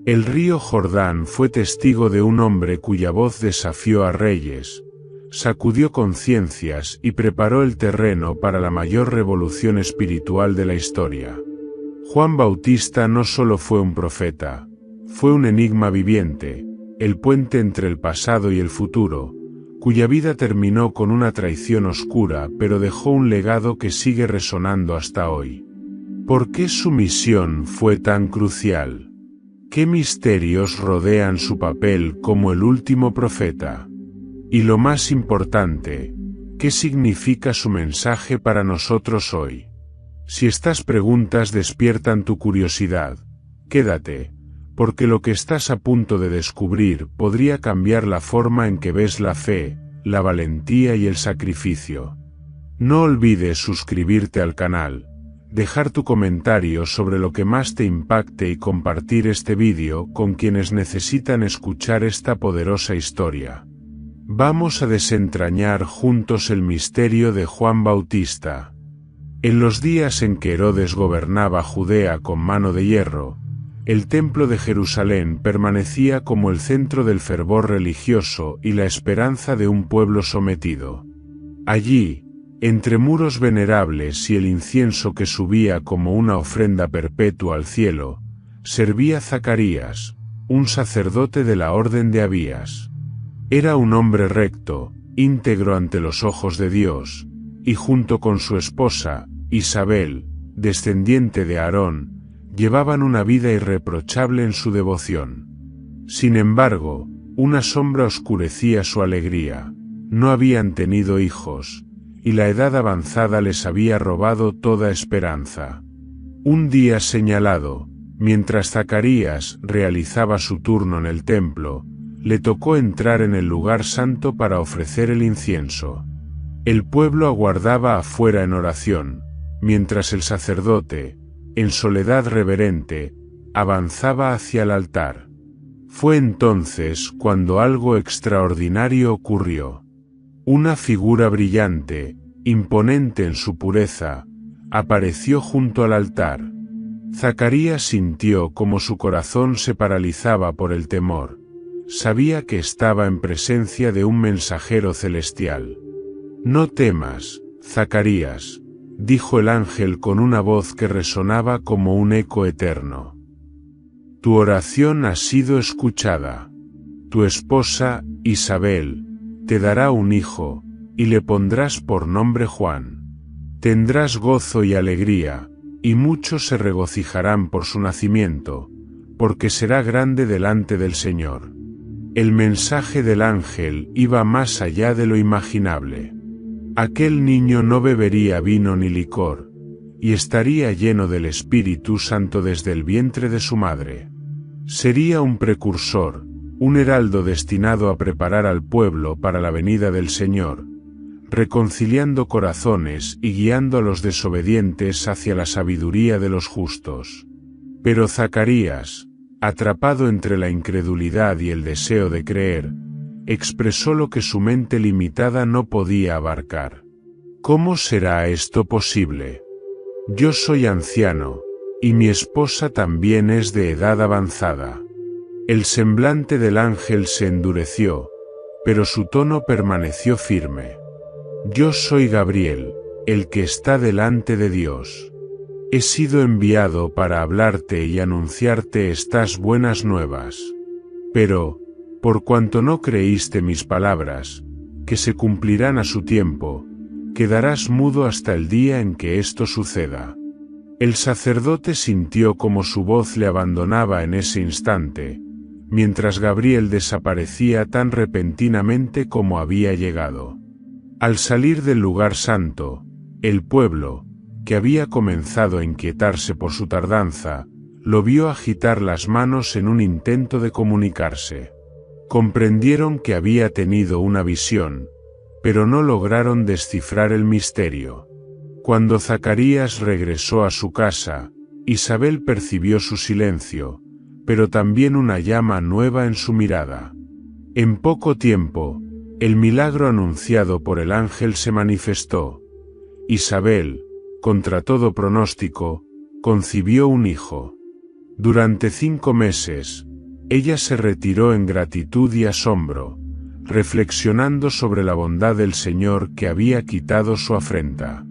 El río Jordán fue testigo de un hombre cuya voz desafió a reyes, sacudió conciencias y preparó el terreno para la mayor revolución espiritual de la historia. Juan Bautista no solo fue un profeta, fue un enigma viviente, el puente entre el pasado y el futuro, cuya vida terminó con una traición oscura pero dejó un legado que sigue resonando hasta hoy. ¿Por qué su misión fue tan crucial? ¿Qué misterios rodean su papel como el último profeta? Y lo más importante, ¿qué significa su mensaje para nosotros hoy? Si estas preguntas despiertan tu curiosidad, quédate, porque lo que estás a punto de descubrir podría cambiar la forma en que ves la fe, la valentía y el sacrificio. No olvides suscribirte al canal, dejar tu comentario sobre lo que más te impacte y compartir este vídeo con quienes necesitan escuchar esta poderosa historia. Vamos a desentrañar juntos el misterio de Juan Bautista. En los días en que Herodes gobernaba Judea con mano de hierro, el templo de Jerusalén permanecía como el centro del fervor religioso y la esperanza de un pueblo sometido. Allí, entre muros venerables y el incienso que subía como una ofrenda perpetua al cielo, servía Zacarías, un sacerdote de la orden de Abías. Era un hombre recto, íntegro ante los ojos de Dios, y junto con su esposa, Isabel, descendiente de Aarón, llevaban una vida irreprochable en su devoción. Sin embargo, una sombra oscurecía su alegría. No habían tenido hijos, y la edad avanzada les había robado toda esperanza. Un día señalado, mientras Zacarías realizaba su turno en el templo, le tocó entrar en el lugar santo para ofrecer el incienso. El pueblo aguardaba afuera en oración, mientras el sacerdote, en soledad reverente, avanzaba hacia el altar. Fue entonces cuando algo extraordinario ocurrió. Una figura brillante, imponente en su pureza, apareció junto al altar. Zacarías sintió como su corazón se paralizaba por el temor. Sabía que estaba en presencia de un mensajero celestial. «No temas, Zacarías», dijo el ángel con una voz que resonaba como un eco eterno. «Tu oración ha sido escuchada. Tu esposa, Isabel, te dará un hijo, y le pondrás por nombre Juan. Tendrás gozo y alegría, y muchos se regocijarán por su nacimiento, porque será grande delante del Señor». El mensaje del ángel iba más allá de lo imaginable. Aquel niño no bebería vino ni licor, y estaría lleno del Espíritu Santo desde el vientre de su madre. Sería un precursor, un heraldo destinado a preparar al pueblo para la venida del Señor, reconciliando corazones y guiando a los desobedientes hacia la sabiduría de los justos. Pero Zacarías, atrapado entre la incredulidad y el deseo de creer, expresó lo que su mente limitada no podía abarcar. «¿Cómo será esto posible? Yo soy anciano, y mi esposa también es de edad avanzada». El semblante del ángel se endureció, pero su tono permaneció firme. «Yo soy Gabriel, el que está delante de Dios. He sido enviado para hablarte y anunciarte estas buenas nuevas. Pero, por cuanto no creíste mis palabras, que se cumplirán a su tiempo, quedarás mudo hasta el día en que esto suceda». El sacerdote sintió como su voz le abandonaba en ese instante, mientras Gabriel desaparecía tan repentinamente como había llegado. Al salir del lugar santo, el pueblo, que había comenzado a inquietarse por su tardanza, lo vio agitar las manos en un intento de comunicarse. Comprendieron que había tenido una visión, pero no lograron descifrar el misterio. Cuando Zacarías regresó a su casa, Isabel percibió su silencio, pero también una llama nueva en su mirada. En poco tiempo, el milagro anunciado por el ángel se manifestó. Isabel, contra todo pronóstico, concibió un hijo. Durante 5 meses, Ella se retiró en gratitud y asombro, reflexionando sobre la bondad del Señor que había quitado su afrenta.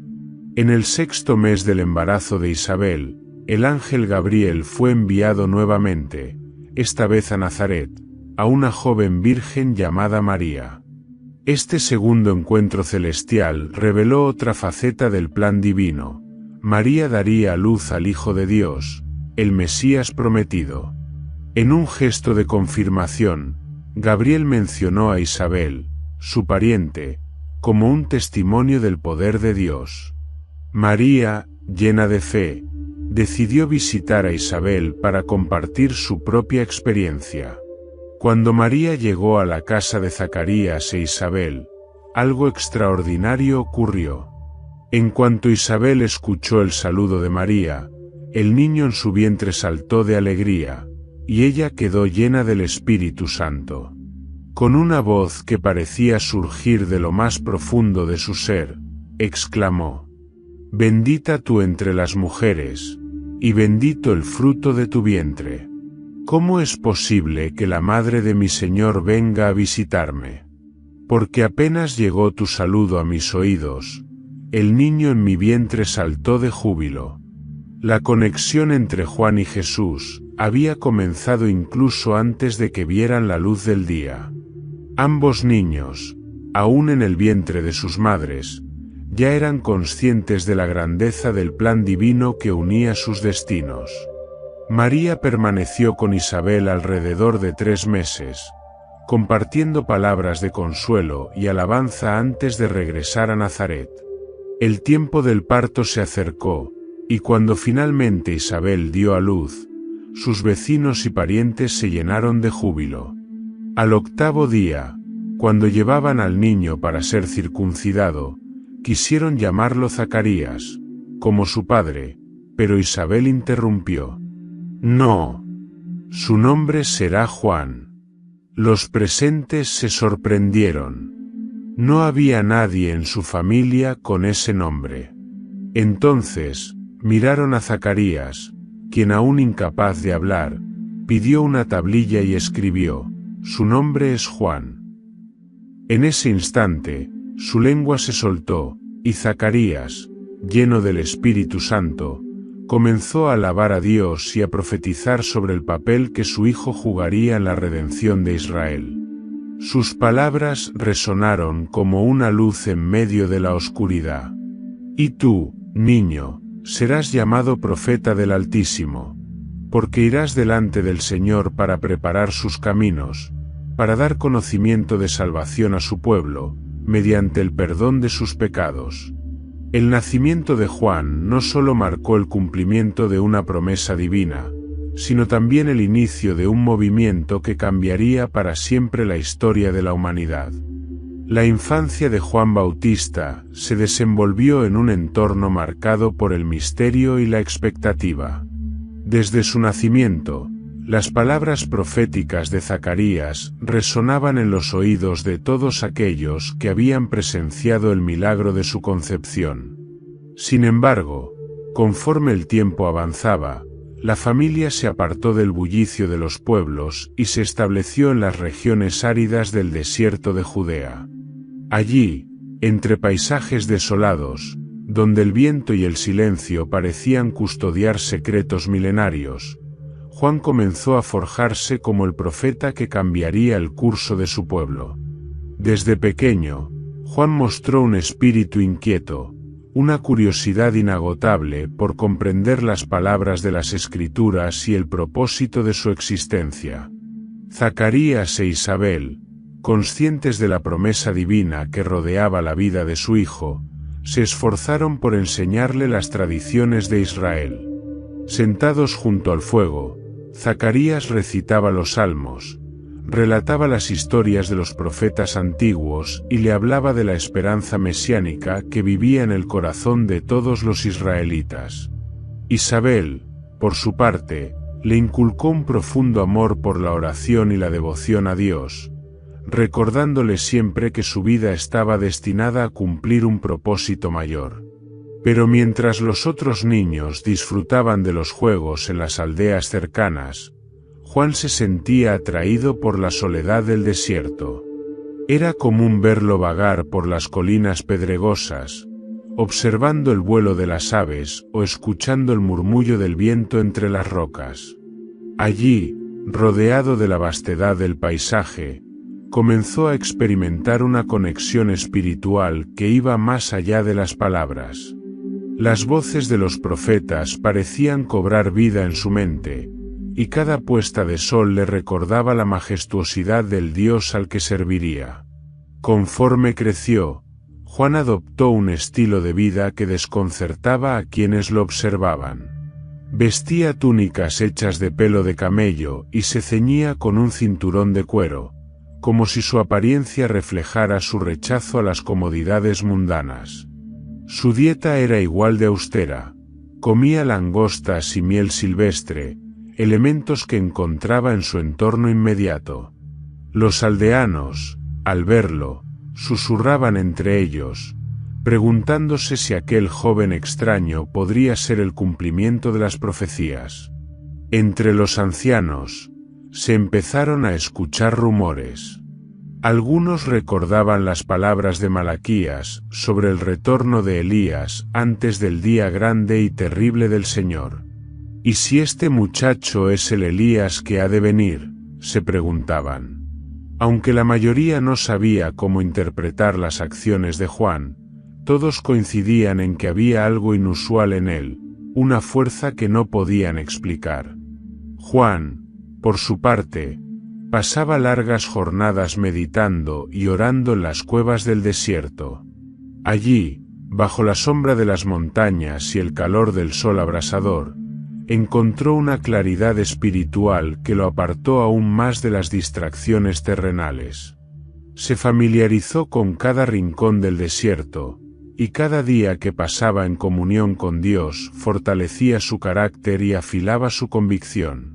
En el 6º mes del embarazo de Isabel, el ángel Gabriel fue enviado nuevamente, esta vez a Nazaret, a una joven virgen llamada María. Este segundo encuentro celestial reveló otra faceta del plan divino. María daría a luz al Hijo de Dios, el Mesías prometido. En un gesto de confirmación, Gabriel mencionó a Isabel, su pariente, como un testimonio del poder de Dios. María, llena de fe, decidió visitar a Isabel para compartir su propia experiencia. Cuando María llegó a la casa de Zacarías e Isabel, algo extraordinario ocurrió. En cuanto Isabel escuchó el saludo de María, el niño en su vientre saltó de alegría, y ella quedó llena del Espíritu Santo. Con una voz que parecía surgir de lo más profundo de su ser, exclamó: «Bendita tú entre las mujeres, y bendito el fruto de tu vientre. ¿Cómo es posible que la madre de mi Señor venga a visitarme? Porque apenas llegó tu saludo a mis oídos, el niño en mi vientre saltó de júbilo». La conexión entre Juan y Jesús había comenzado incluso antes de que vieran la luz del día. Ambos niños, aún en el vientre de sus madres, ya eran conscientes de la grandeza del plan divino que unía sus destinos. María permaneció con Isabel alrededor de 3 meses, compartiendo palabras de consuelo y alabanza antes de regresar a Nazaret. El tiempo del parto se acercó, y cuando finalmente Isabel dio a luz, sus vecinos y parientes se llenaron de júbilo. Al 8º día, cuando llevaban al niño para ser circuncidado, quisieron llamarlo Zacarías, como su padre, pero Isabel interrumpió: «No, su nombre será Juan». Los presentes se sorprendieron. No había nadie en su familia con ese nombre. Entonces, miraron a Zacarías, quien aún incapaz de hablar, pidió una tablilla y escribió: «Su nombre es Juan». En ese instante, su lengua se soltó, y Zacarías, lleno del Espíritu Santo, comenzó a alabar a Dios y a profetizar sobre el papel que su hijo jugaría en la redención de Israel. Sus palabras resonaron como una luz en medio de la oscuridad. «Y tú, niño, serás llamado profeta del Altísimo, porque irás delante del Señor para preparar sus caminos, para dar conocimiento de salvación a su pueblo, mediante el perdón de sus pecados». El nacimiento de Juan no solo marcó el cumplimiento de una promesa divina, sino también el inicio de un movimiento que cambiaría para siempre la historia de la humanidad. La infancia de Juan Bautista se desenvolvió en un entorno marcado por el misterio y la expectativa. Desde su nacimiento, las palabras proféticas de Zacarías resonaban en los oídos de todos aquellos que habían presenciado el milagro de su concepción. Sin embargo, conforme el tiempo avanzaba, la familia se apartó del bullicio de los pueblos y se estableció en las regiones áridas del desierto de Judea. Allí, entre paisajes desolados, donde el viento y el silencio parecían custodiar secretos milenarios, Juan comenzó a forjarse como el profeta que cambiaría el curso de su pueblo. Desde pequeño, Juan mostró un espíritu inquieto, una curiosidad inagotable por comprender las palabras de las Escrituras y el propósito de su existencia. Zacarías e Isabel, conscientes de la promesa divina que rodeaba la vida de su hijo, se esforzaron por enseñarle las tradiciones de Israel. Sentados junto al fuego, Zacarías recitaba los salmos, relataba las historias de los profetas antiguos y le hablaba de la esperanza mesiánica que vivía en el corazón de todos los israelitas. Isabel, por su parte, le inculcó un profundo amor por la oración y la devoción a Dios, recordándole siempre que su vida estaba destinada a cumplir un propósito mayor. Pero mientras los otros niños disfrutaban de los juegos en las aldeas cercanas, Juan se sentía atraído por la soledad del desierto. Era común verlo vagar por las colinas pedregosas, observando el vuelo de las aves o escuchando el murmullo del viento entre las rocas. Allí, rodeado de la vastedad del paisaje, comenzó a experimentar una conexión espiritual que iba más allá de las palabras. Las voces de los profetas parecían cobrar vida en su mente, y cada puesta de sol le recordaba la majestuosidad del Dios al que serviría. Conforme creció, Juan adoptó un estilo de vida que desconcertaba a quienes lo observaban. Vestía túnicas hechas de pelo de camello y se ceñía con un cinturón de cuero, como si su apariencia reflejara su rechazo a las comodidades mundanas. Su dieta era igual de austera, comía langostas y miel silvestre, elementos que encontraba en su entorno inmediato. Los aldeanos, al verlo, susurraban entre ellos, preguntándose si aquel joven extraño podría ser el cumplimiento de las profecías. Entre los ancianos, se empezaron a escuchar rumores. Algunos recordaban las palabras de Malaquías sobre el retorno de Elías antes del día grande y terrible del Señor. ¿Y si este muchacho es el Elías que ha de venir?, se preguntaban. Aunque la mayoría no sabía cómo interpretar las acciones de Juan, todos coincidían en que había algo inusual en él, una fuerza que no podían explicar. Juan, por su parte, pasaba largas jornadas meditando y orando en las cuevas del desierto. Allí, bajo la sombra de las montañas y el calor del sol abrasador, encontró una claridad espiritual que lo apartó aún más de las distracciones terrenales. Se familiarizó con cada rincón del desierto, y cada día que pasaba en comunión con Dios fortalecía su carácter y afilaba su convicción.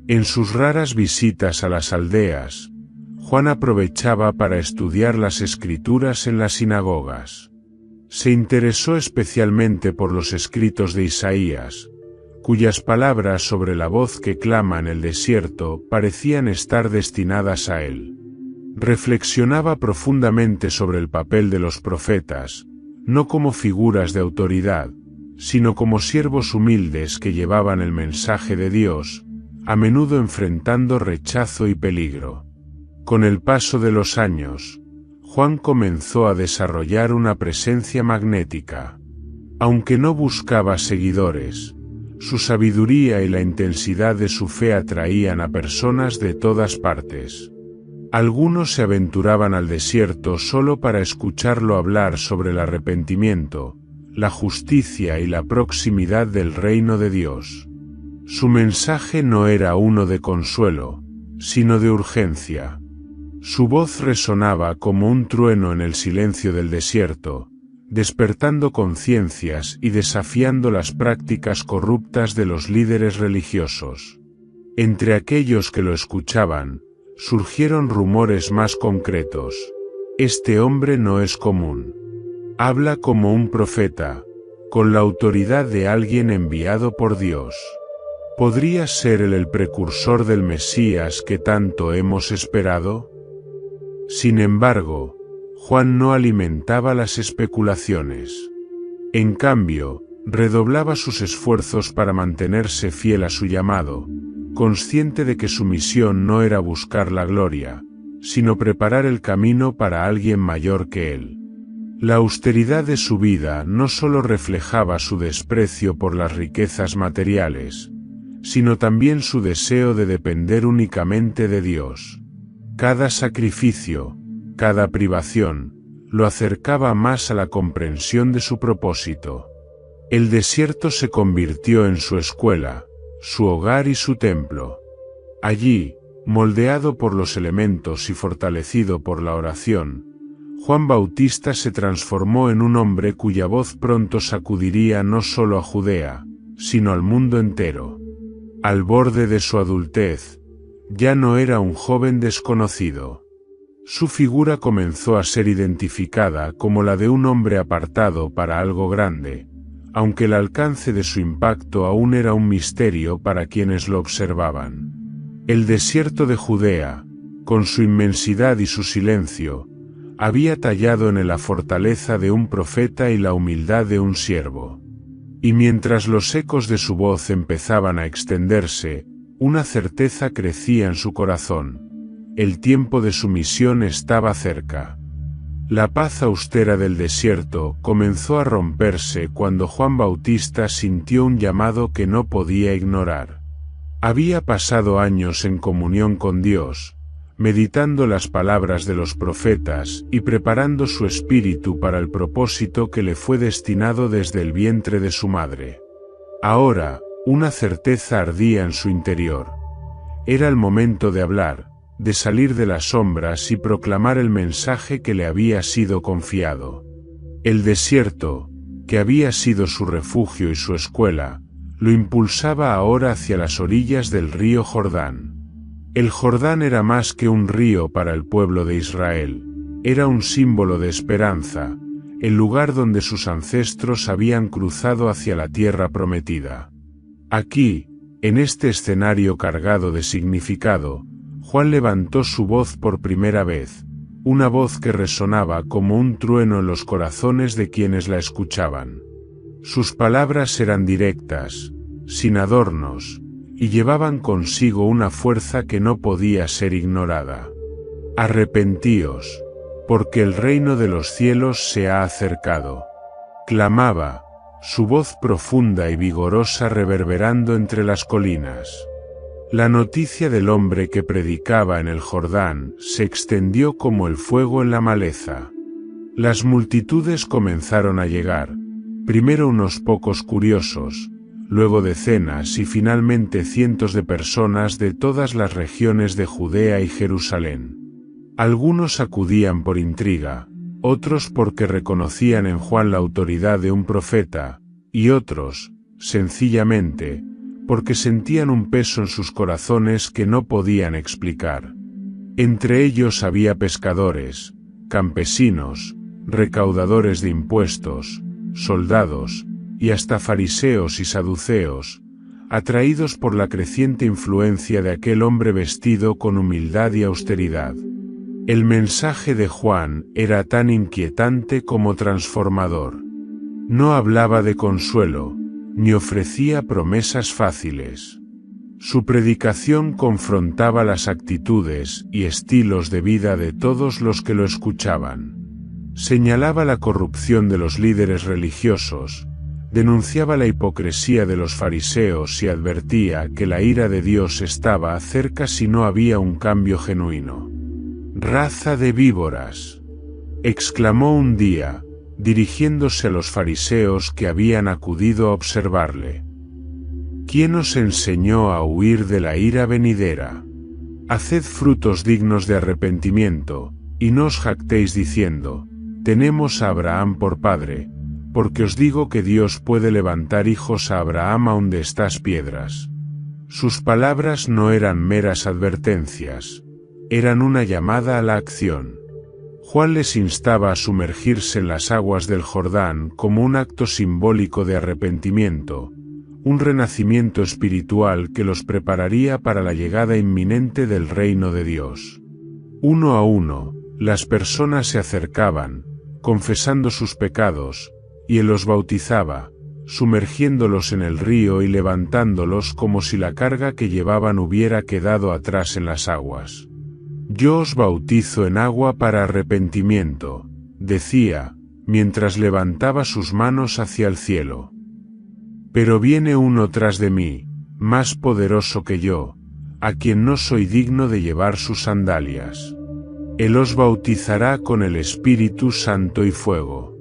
En sus raras visitas a las aldeas, Juan aprovechaba para estudiar las escrituras en las sinagogas. Se interesó especialmente por los escritos de Isaías, cuyas palabras sobre la voz que clama en el desierto parecían estar destinadas a él. Reflexionaba profundamente sobre el papel de los profetas, no como figuras de autoridad, sino como siervos humildes que llevaban el mensaje de Dios, a menudo enfrentando rechazo y peligro. Con el paso de los años, Juan comenzó a desarrollar una presencia magnética. Aunque no buscaba seguidores, su sabiduría y la intensidad de su fe atraían a personas de todas partes. Algunos se aventuraban al desierto solo para escucharlo hablar sobre el arrepentimiento, la justicia y la proximidad del reino de Dios. Su mensaje no era uno de consuelo, sino de urgencia. Su voz resonaba como un trueno en el silencio del desierto, despertando conciencias y desafiando las prácticas corruptas de los líderes religiosos. Entre aquellos que lo escuchaban, surgieron rumores más concretos. Este hombre no es común. Habla como un profeta, con la autoridad de alguien enviado por Dios. ¿Podría ser él el precursor del Mesías que tanto hemos esperado? Sin embargo, Juan no alimentaba las especulaciones. En cambio, redoblaba sus esfuerzos para mantenerse fiel a su llamado, consciente de que su misión no era buscar la gloria, sino preparar el camino para alguien mayor que él. La austeridad de su vida no solo reflejaba su desprecio por las riquezas materiales, sino también su deseo de depender únicamente de Dios. Cada sacrificio, cada privación, lo acercaba más a la comprensión de su propósito. El desierto se convirtió en su escuela, su hogar y su templo. Allí, moldeado por los elementos y fortalecido por la oración, Juan Bautista se transformó en un hombre cuya voz pronto sacudiría no solo a Judea, sino al mundo entero. Al borde de su adultez, ya no era un joven desconocido. Su figura comenzó a ser identificada como la de un hombre apartado para algo grande, aunque el alcance de su impacto aún era un misterio para quienes lo observaban. El desierto de Judea, con su inmensidad y su silencio, había tallado en él la fortaleza de un profeta y la humildad de un siervo. Y mientras los ecos de su voz empezaban a extenderse, una certeza crecía en su corazón: el tiempo de su misión estaba cerca. La paz austera del desierto comenzó a romperse cuando Juan Bautista sintió un llamado que no podía ignorar. Había pasado años en comunión con Dios, meditando las palabras de los profetas y preparando su espíritu para el propósito que le fue destinado desde el vientre de su madre. Ahora, una certeza ardía en su interior. Era el momento de hablar, de salir de las sombras y proclamar el mensaje que le había sido confiado. El desierto, que había sido su refugio y su escuela, lo impulsaba ahora hacia las orillas del río Jordán. El Jordán era más que un río para el pueblo de Israel, era un símbolo de esperanza, el lugar donde sus ancestros habían cruzado hacia la tierra prometida. Aquí, en este escenario cargado de significado, Juan levantó su voz por primera vez, una voz que resonaba como un trueno en los corazones de quienes la escuchaban. Sus palabras eran directas, sin adornos, y llevaban consigo una fuerza que no podía ser ignorada. Arrepentíos, porque el reino de los cielos se ha acercado. Clamaba, su voz profunda y vigorosa reverberando entre las colinas. La noticia del hombre que predicaba en el Jordán se extendió como el fuego en la maleza. Las multitudes comenzaron a llegar, primero unos pocos curiosos, luego decenas y finalmente cientos de personas de todas las regiones de Judea y Jerusalén. Algunos acudían por intriga, otros porque reconocían en Juan la autoridad de un profeta, y otros, sencillamente, porque sentían un peso en sus corazones que no podían explicar. Entre ellos había pescadores, campesinos, recaudadores de impuestos, soldados, y hasta fariseos y saduceos, atraídos por la creciente influencia de aquel hombre vestido con humildad y austeridad. El mensaje de Juan era tan inquietante como transformador. No hablaba de consuelo, ni ofrecía promesas fáciles. Su predicación confrontaba las actitudes y estilos de vida de todos los que lo escuchaban. Señalaba la corrupción de los líderes religiosos, denunciaba la hipocresía de los fariseos y advertía que la ira de Dios estaba cerca si no había un cambio genuino. «Raza de víboras», exclamó un día, dirigiéndose a los fariseos que habían acudido a observarle. ¿Quién os enseñó a huir de la ira venidera? Haced frutos dignos de arrepentimiento, y no os jactéis diciendo, tenemos a Abraham por padre, porque os digo que Dios puede levantar hijos a Abraham aun de estas piedras. Sus palabras no eran meras advertencias, eran una llamada a la acción. Juan les instaba a sumergirse en las aguas del Jordán como un acto simbólico de arrepentimiento, un renacimiento espiritual que los prepararía para la llegada inminente del reino de Dios. Uno a uno, las personas se acercaban, confesando sus pecados, y él los bautizaba, sumergiéndolos en el río y levantándolos como si la carga que llevaban hubiera quedado atrás en las aguas. Yo os bautizo en agua para arrepentimiento, decía, mientras levantaba sus manos hacia el cielo. Pero viene uno tras de mí, más poderoso que yo, a quien no soy digno de llevar sus sandalias. Él os bautizará con el Espíritu Santo y fuego.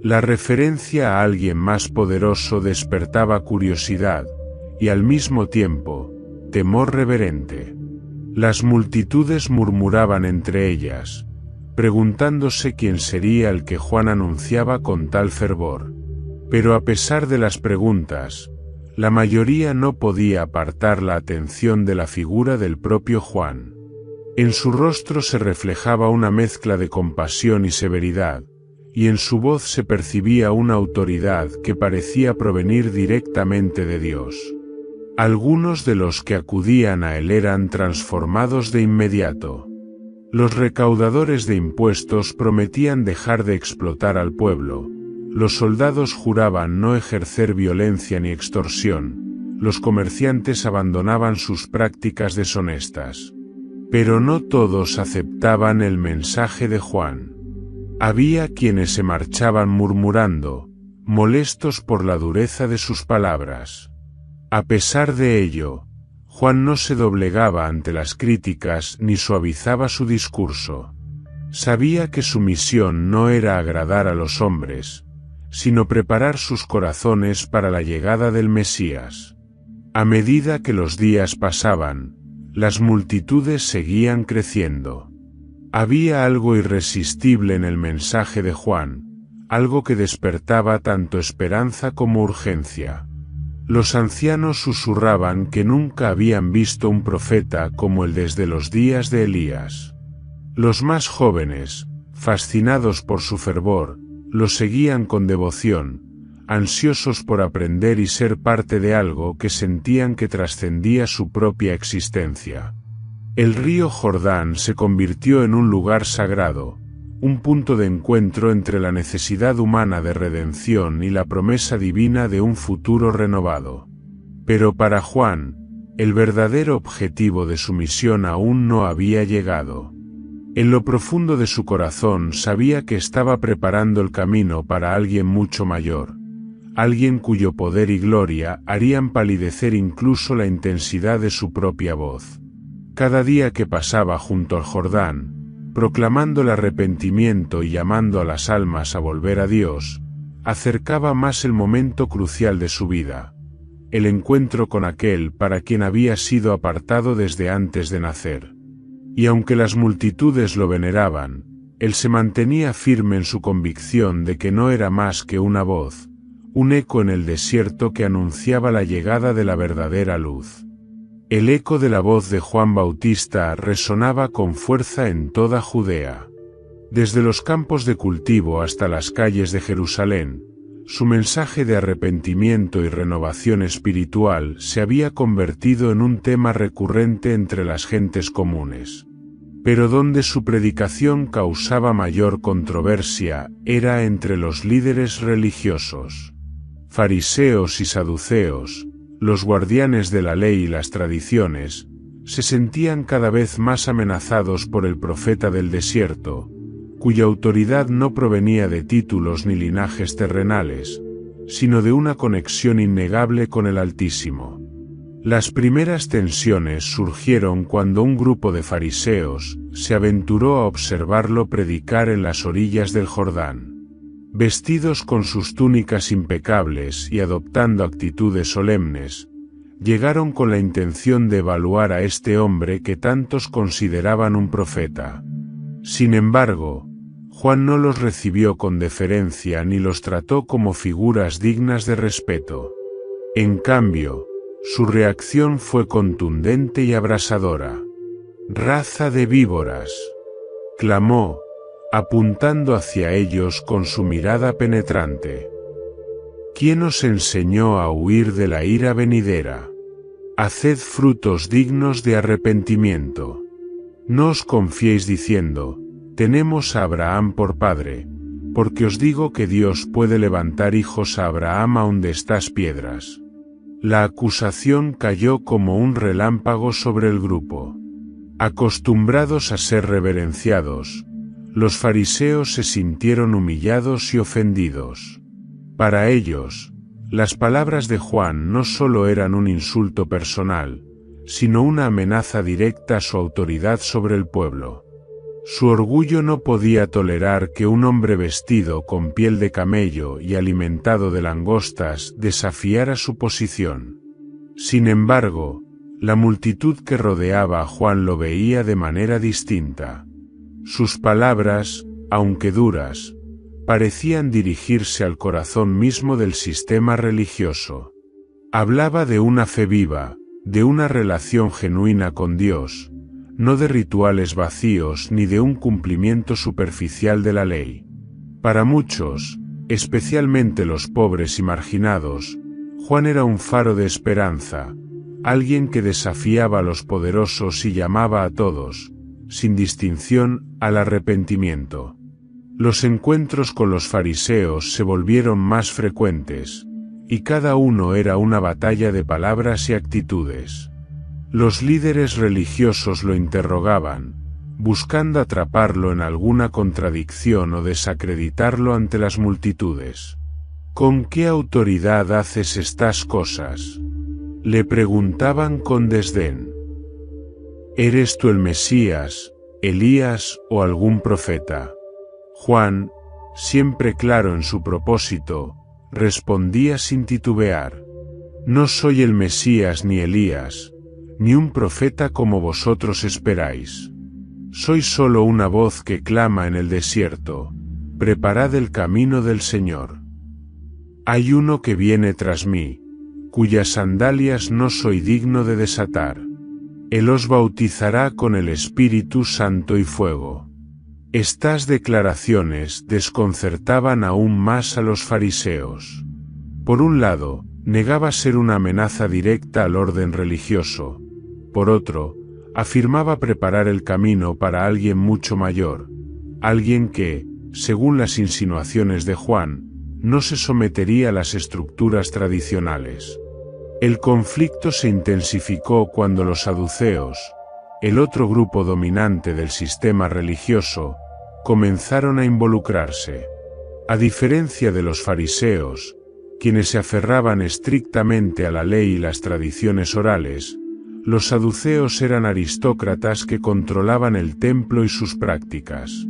La referencia a alguien más poderoso despertaba curiosidad, y al mismo tiempo, temor reverente. Las multitudes murmuraban entre ellas, preguntándose quién sería el que Juan anunciaba con tal fervor. Pero a pesar de las preguntas, la mayoría no podía apartar la atención de la figura del propio Juan. En su rostro se reflejaba una mezcla de compasión y severidad, y en su voz se percibía una autoridad que parecía provenir directamente de Dios. Algunos de los que acudían a él eran transformados de inmediato. Los recaudadores de impuestos prometían dejar de explotar al pueblo. Los soldados juraban no ejercer violencia ni extorsión. Los comerciantes abandonaban sus prácticas deshonestas. Pero no todos aceptaban el mensaje de Juan. Había quienes se marchaban murmurando, molestos por la dureza de sus palabras. A pesar de ello, Juan no se doblegaba ante las críticas ni suavizaba su discurso. Sabía que su misión no era agradar a los hombres, sino preparar sus corazones para la llegada del Mesías. A medida que los días pasaban, las multitudes seguían creciendo. Había algo irresistible en el mensaje de Juan, algo que despertaba tanto esperanza como urgencia. Los ancianos susurraban que nunca habían visto un profeta como el desde los días de Elías. Los más jóvenes, fascinados por su fervor, lo seguían con devoción, ansiosos por aprender y ser parte de algo que sentían que trascendía su propia existencia. El río Jordán se convirtió en un lugar sagrado, un punto de encuentro entre la necesidad humana de redención y la promesa divina de un futuro renovado. Pero para Juan, el verdadero objetivo de su misión aún no había llegado. En lo profundo de su corazón sabía que estaba preparando el camino para alguien mucho mayor, alguien cuyo poder y gloria harían palidecer incluso la intensidad de su propia voz. Cada día que pasaba junto al Jordán, proclamando el arrepentimiento y llamando a las almas a volver a Dios, acercaba más el momento crucial de su vida, el encuentro con aquel para quien había sido apartado desde antes de nacer. Y aunque las multitudes lo veneraban, él se mantenía firme en su convicción de que no era más que una voz, un eco en el desierto que anunciaba la llegada de la verdadera luz. El eco de la voz de Juan Bautista resonaba con fuerza en toda Judea. Desde los campos de cultivo hasta las calles de Jerusalén, su mensaje de arrepentimiento y renovación espiritual se había convertido en un tema recurrente entre las gentes comunes. Pero donde su predicación causaba mayor controversia era entre los líderes religiosos. Fariseos y saduceos, los guardianes de la ley y las tradiciones, se sentían cada vez más amenazados por el profeta del desierto, cuya autoridad no provenía de títulos ni linajes terrenales, sino de una conexión innegable con el Altísimo. Las primeras tensiones surgieron cuando un grupo de fariseos se aventuró a observarlo predicar en las orillas del Jordán. Vestidos con sus túnicas impecables y adoptando actitudes solemnes, llegaron con la intención de evaluar a este hombre que tantos consideraban un profeta. Sin embargo, Juan no los recibió con deferencia ni los trató como figuras dignas de respeto. En cambio, su reacción fue contundente y abrasadora. «¡Raza de víboras!», clamó, apuntando hacia ellos con su mirada penetrante. «¿Quién os enseñó a huir de la ira venidera? Haced frutos dignos de arrepentimiento. No os confiéis diciendo, tenemos a Abraham por padre, porque os digo que Dios puede levantar hijos a Abraham aun de estas piedras». La acusación cayó como un relámpago sobre el grupo. Acostumbrados a ser reverenciados, los fariseos se sintieron humillados y ofendidos. Para ellos, las palabras de Juan no solo eran un insulto personal, sino una amenaza directa a su autoridad sobre el pueblo. Su orgullo no podía tolerar que un hombre vestido con piel de camello y alimentado de langostas desafiara su posición. Sin embargo, la multitud que rodeaba a Juan lo veía de manera distinta. Sus palabras, aunque duras, parecían dirigirse al corazón mismo del sistema religioso. Hablaba de una fe viva, de una relación genuina con Dios, no de rituales vacíos ni de un cumplimiento superficial de la ley. Para muchos, especialmente los pobres y marginados, Juan era un faro de esperanza, alguien que desafiaba a los poderosos y llamaba a todos, sin distinción, al arrepentimiento. Los encuentros con los fariseos se volvieron más frecuentes, y cada uno era una batalla de palabras y actitudes. Los líderes religiosos lo interrogaban, buscando atraparlo en alguna contradicción o desacreditarlo ante las multitudes. ¿Con qué autoridad haces estas cosas?, le preguntaban con desdén. ¿Eres tú el Mesías, Elías o algún profeta? Juan, siempre claro en su propósito, respondía sin titubear: no soy el Mesías ni Elías, ni un profeta como vosotros esperáis. Soy solo una voz que clama en el desierto: preparad el camino del Señor. Hay uno que viene tras mí, cuyas sandalias no soy digno de desatar. Él os bautizará con el Espíritu Santo y fuego. Estas declaraciones desconcertaban aún más a los fariseos. Por un lado, negaba ser una amenaza directa al orden religioso. Por otro, afirmaba preparar el camino para alguien mucho mayor, alguien que, según las insinuaciones de Juan, no se sometería a las estructuras tradicionales. El conflicto se intensificó cuando los saduceos, el otro grupo dominante del sistema religioso, comenzaron a involucrarse. A diferencia de los fariseos, quienes se aferraban estrictamente a la ley y las tradiciones orales, los saduceos eran aristócratas que controlaban el templo y sus prácticas.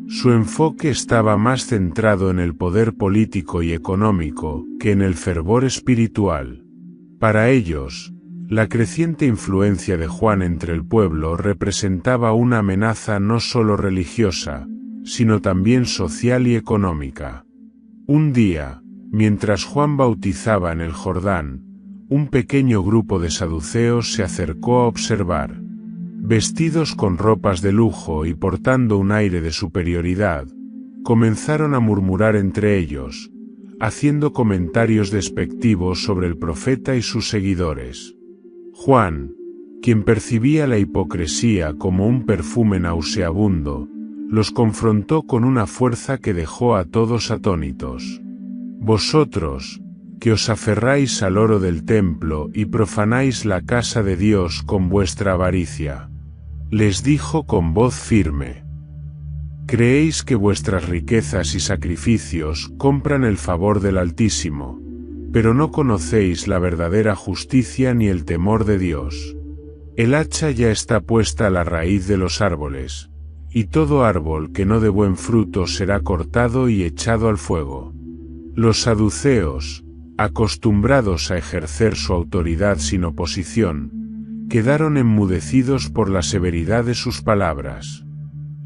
Su enfoque estaba más centrado en el poder político y económico que en el fervor espiritual. Para ellos, la creciente influencia de Juan entre el pueblo representaba una amenaza no solo religiosa, sino también social y económica. Un día, mientras Juan bautizaba en el Jordán, un pequeño grupo de saduceos se acercó a observar. Vestidos con ropas de lujo y portando un aire de superioridad, comenzaron a murmurar entre ellos, haciendo comentarios despectivos sobre el profeta y sus seguidores. Juan, quien percibía la hipocresía como un perfume nauseabundo, los confrontó con una fuerza que dejó a todos atónitos. Vosotros, que os aferráis al oro del templo y profanáis la casa de Dios con vuestra avaricia, les dijo con voz firme. Creéis que vuestras riquezas y sacrificios compran el favor del Altísimo, pero no conocéis la verdadera justicia ni el temor de Dios. El hacha ya está puesta a la raíz de los árboles, y todo árbol que no dé buen fruto será cortado y echado al fuego. Los saduceos, acostumbrados a ejercer su autoridad sin oposición, quedaron enmudecidos por la severidad de sus palabras.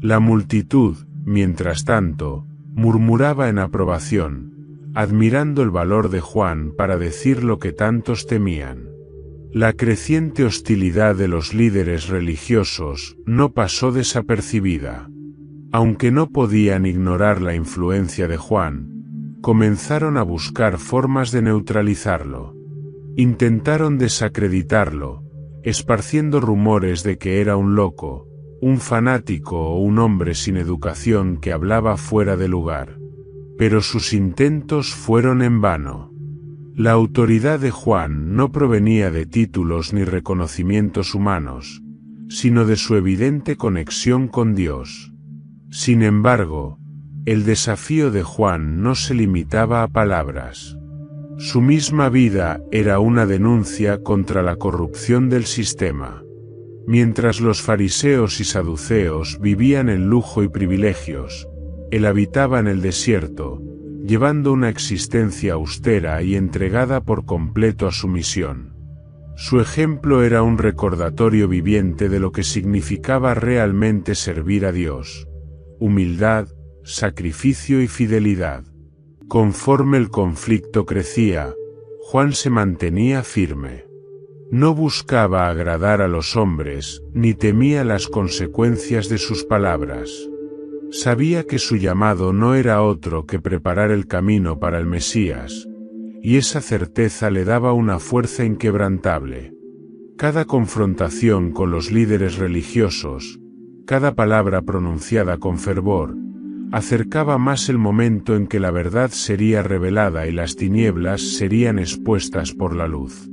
La multitud, mientras tanto, murmuraba en aprobación, admirando el valor de Juan para decir lo que tantos temían. La creciente hostilidad de los líderes religiosos no pasó desapercibida. Aunque no podían ignorar la influencia de Juan, comenzaron a buscar formas de neutralizarlo. Intentaron desacreditarlo, esparciendo rumores de que era un loco, un fanático o un hombre sin educación que hablaba fuera de lugar. Pero sus intentos fueron en vano. La autoridad de Juan no provenía de títulos ni reconocimientos humanos, sino de su evidente conexión con Dios. Sin embargo, el desafío de Juan no se limitaba a palabras. Su misma vida era una denuncia contra la corrupción del sistema. Mientras los fariseos y saduceos vivían en lujo y privilegios, él habitaba en el desierto, llevando una existencia austera y entregada por completo a su misión. Su ejemplo era un recordatorio viviente de lo que significaba realmente servir a Dios: humildad, sacrificio y fidelidad. Conforme el conflicto crecía, Juan se mantenía firme. No buscaba agradar a los hombres, ni temía las consecuencias de sus palabras. Sabía que su llamado no era otro que preparar el camino para el Mesías, y esa certeza le daba una fuerza inquebrantable. Cada confrontación con los líderes religiosos, cada palabra pronunciada con fervor, acercaba más el momento en que la verdad sería revelada y las tinieblas serían expuestas por la luz.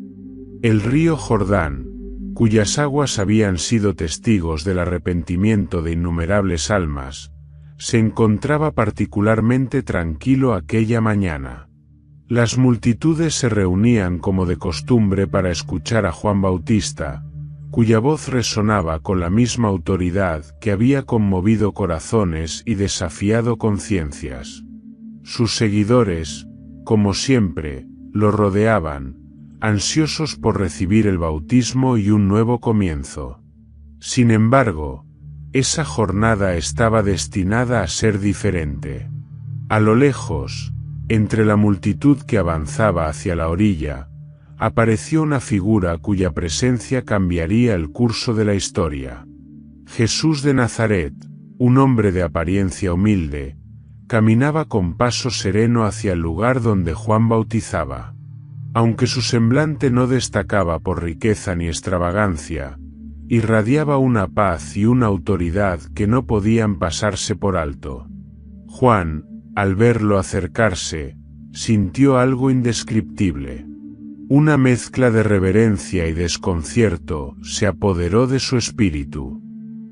El río Jordán, cuyas aguas habían sido testigos del arrepentimiento de innumerables almas, se encontraba particularmente tranquilo aquella mañana. Las multitudes se reunían como de costumbre para escuchar a Juan Bautista, cuya voz resonaba con la misma autoridad que había conmovido corazones y desafiado conciencias. Sus seguidores, como siempre, lo rodeaban, ansiosos por recibir el bautismo y un nuevo comienzo. Sin embargo, esa jornada estaba destinada a ser diferente. A lo lejos, entre la multitud que avanzaba hacia la orilla, apareció una figura cuya presencia cambiaría el curso de la historia. Jesús de Nazaret, un hombre de apariencia humilde, caminaba con paso sereno hacia el lugar donde Juan bautizaba. Aunque su semblante no destacaba por riqueza ni extravagancia, irradiaba una paz y una autoridad que no podían pasarse por alto. Juan, al verlo acercarse, sintió algo indescriptible. Una mezcla de reverencia y desconcierto se apoderó de su espíritu.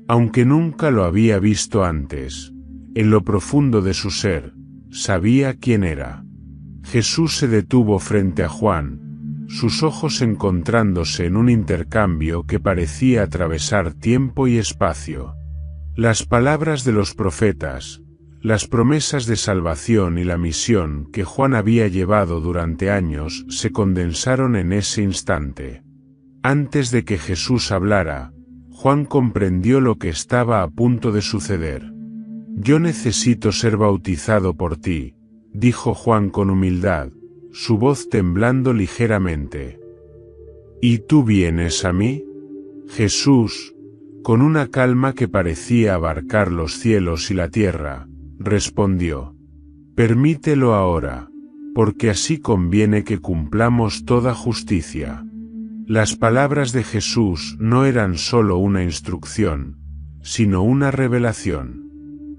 Aunque nunca lo había visto antes, en lo profundo de su ser, sabía quién era. Jesús se detuvo frente a Juan, sus ojos encontrándose en un intercambio que parecía atravesar tiempo y espacio. Las palabras de los profetas, las promesas de salvación y la misión que Juan había llevado durante años se condensaron en ese instante. Antes de que Jesús hablara, Juan comprendió lo que estaba a punto de suceder. «Yo necesito ser bautizado por ti», dijo Juan con humildad, su voz temblando ligeramente. «¿Y tú vienes a mí?» Jesús, con una calma que parecía abarcar los cielos y la tierra, respondió: «Permítelo ahora, porque así conviene que cumplamos toda justicia». Las palabras de Jesús no eran solo una instrucción, sino una revelación.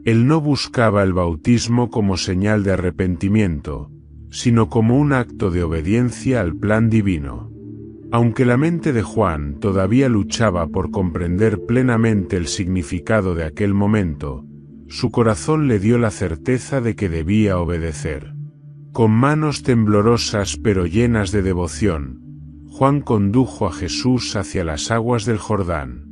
Él no buscaba el bautismo como señal de arrepentimiento, sino como un acto de obediencia al plan divino. Aunque la mente de Juan todavía luchaba por comprender plenamente el significado de aquel momento, su corazón le dio la certeza de que debía obedecer. Con manos temblorosas pero llenas de devoción, Juan condujo a Jesús hacia las aguas del Jordán.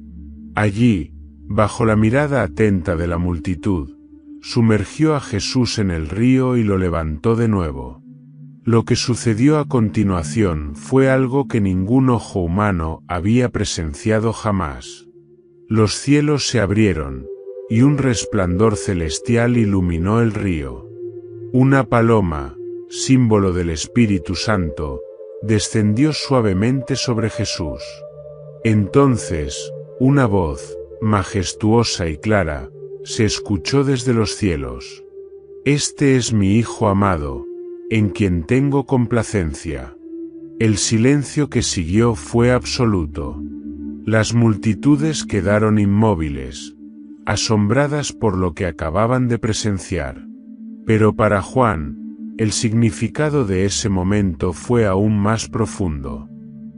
Allí, bajo la mirada atenta de la multitud, sumergió a Jesús en el río y lo levantó de nuevo. Lo que sucedió a continuación fue algo que ningún ojo humano había presenciado jamás. Los cielos se abrieron, y un resplandor celestial iluminó el río. Una paloma, símbolo del Espíritu Santo, descendió suavemente sobre Jesús. Entonces, una voz, majestuosa y clara, se escuchó desde los cielos. «Este es mi Hijo amado, en quien tengo complacencia». El silencio que siguió fue absoluto. Las multitudes quedaron inmóviles, asombradas por lo que acababan de presenciar. Pero para Juan, el significado de ese momento fue aún más profundo.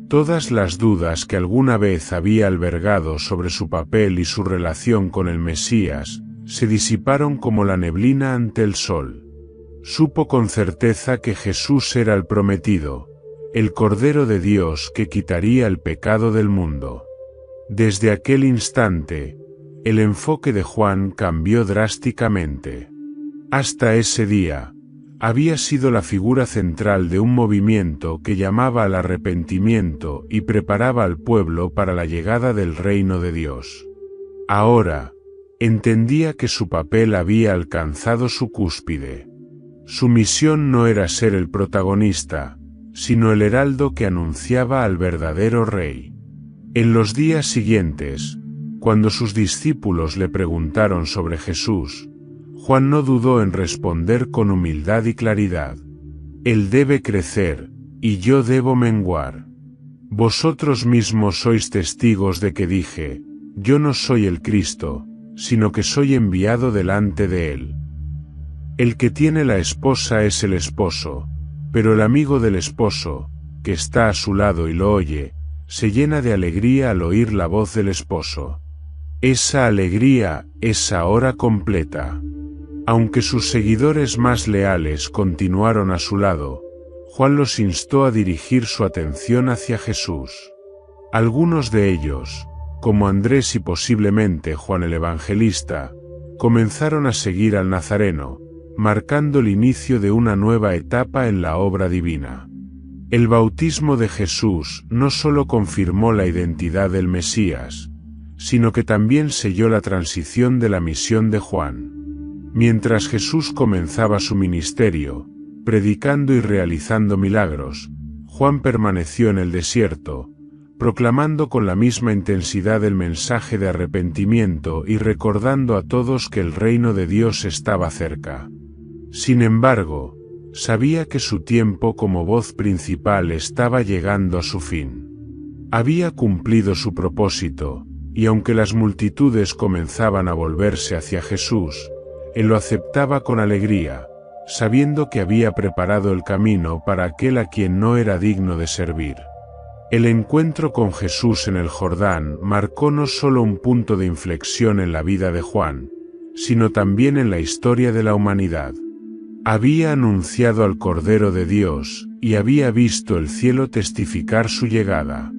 Todas las dudas que alguna vez había albergado sobre su papel y su relación con el Mesías, se disiparon como la neblina ante el sol. Supo con certeza que Jesús era el prometido, el Cordero de Dios que quitaría el pecado del mundo. Desde aquel instante, el enfoque de Juan cambió drásticamente. Hasta ese día, había sido la figura central de un movimiento que llamaba al arrepentimiento y preparaba al pueblo para la llegada del reino de Dios. Ahora, entendía que su papel había alcanzado su cúspide. Su misión no era ser el protagonista, sino el heraldo que anunciaba al verdadero rey. En los días siguientes, cuando sus discípulos le preguntaron sobre Jesús, Juan no dudó en responder con humildad y claridad: «Él debe crecer, y yo debo menguar». Vosotros mismos sois testigos de que dije, yo no soy el Cristo, sino que soy enviado delante de él. El que tiene la esposa es el esposo, pero el amigo del esposo, que está a su lado y lo oye, se llena de alegría al oír la voz del esposo. Esa alegría es ahora completa. Aunque sus seguidores más leales continuaron a su lado, Juan los instó a dirigir su atención hacia Jesús. Algunos de ellos, como Andrés y posiblemente Juan el Evangelista, comenzaron a seguir al Nazareno, marcando el inicio de una nueva etapa en la obra divina. El bautismo de Jesús no solo confirmó la identidad del Mesías, sino que también selló la transición de la misión de Juan. Mientras Jesús comenzaba su ministerio, predicando y realizando milagros, Juan permaneció en el desierto, proclamando con la misma intensidad el mensaje de arrepentimiento y recordando a todos que el reino de Dios estaba cerca. Sin embargo, sabía que su tiempo como voz principal estaba llegando a su fin. Había cumplido su propósito, y aunque las multitudes comenzaban a volverse hacia Jesús, él lo aceptaba con alegría, sabiendo que había preparado el camino para aquel a quien no era digno de servir. El encuentro con Jesús en el Jordán marcó no solo un punto de inflexión en la vida de Juan, sino también en la historia de la humanidad. Había anunciado al Cordero de Dios, y había visto el cielo testificar su llegada.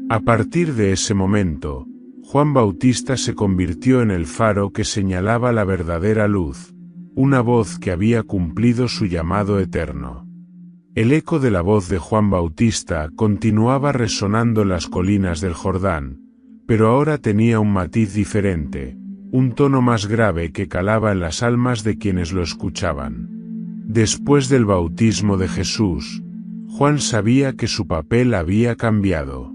A partir de ese momento, Juan Bautista se convirtió en el faro que señalaba la verdadera luz, una voz que había cumplido su llamado eterno. El eco de la voz de Juan Bautista continuaba resonando en las colinas del Jordán, pero ahora tenía un matiz diferente, un tono más grave que calaba en las almas de quienes lo escuchaban. Después del bautismo de Jesús, Juan sabía que su papel había cambiado.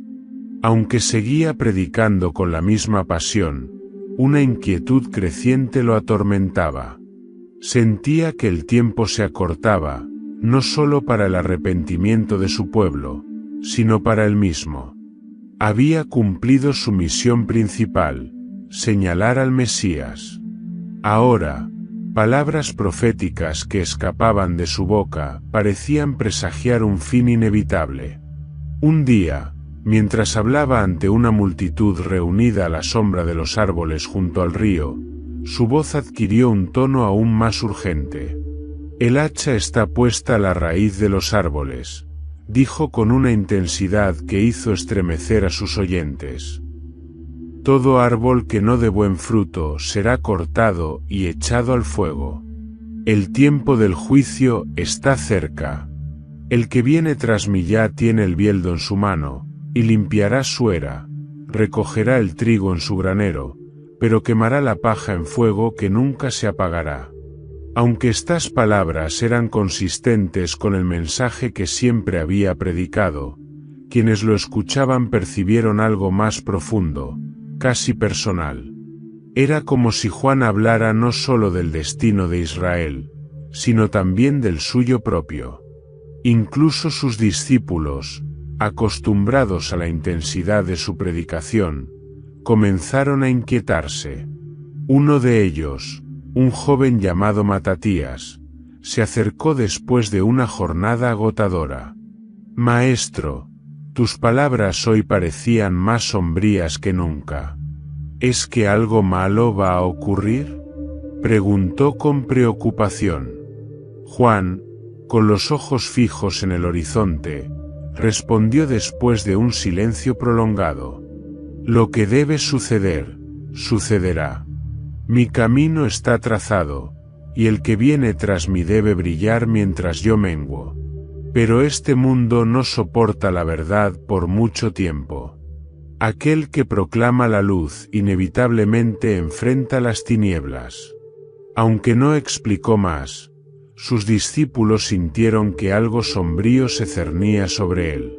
Aunque seguía predicando con la misma pasión, una inquietud creciente lo atormentaba. Sentía que el tiempo se acortaba, no solo para el arrepentimiento de su pueblo, sino para él mismo. Había cumplido su misión principal, señalar al Mesías. Ahora, palabras proféticas que escapaban de su boca parecían presagiar un fin inevitable. Un día, mientras hablaba ante una multitud reunida a la sombra de los árboles junto al río, su voz adquirió un tono aún más urgente. El hacha está puesta a la raíz de los árboles, dijo con una intensidad que hizo estremecer a sus oyentes. Todo árbol que no dé buen fruto será cortado y echado al fuego. El tiempo del juicio está cerca. El que viene tras mí ya tiene el bieldo en su mano, y limpiará su era, recogerá el trigo en su granero, pero quemará la paja en fuego que nunca se apagará. Aunque estas palabras eran consistentes con el mensaje que siempre había predicado, quienes lo escuchaban percibieron algo más profundo, casi personal. Era como si Juan hablara no solo del destino de Israel, sino también del suyo propio. Incluso sus discípulos, acostumbrados a la intensidad de su predicación, comenzaron a inquietarse. Uno de ellos, un joven llamado Matatías, se acercó después de una jornada agotadora. «Maestro, tus palabras hoy parecían más sombrías que nunca. ¿Es que algo malo va a ocurrir?», preguntó con preocupación. Juan, con los ojos fijos en el horizonte, respondió después de un silencio prolongado: «Lo que debe suceder, sucederá. Mi camino está trazado, y el que viene tras mí debe brillar mientras yo menguo. Pero este mundo no soporta la verdad por mucho tiempo. Aquel que proclama la luz inevitablemente enfrenta las tinieblas». Aunque no explicó más, sus discípulos sintieron que algo sombrío se cernía sobre él.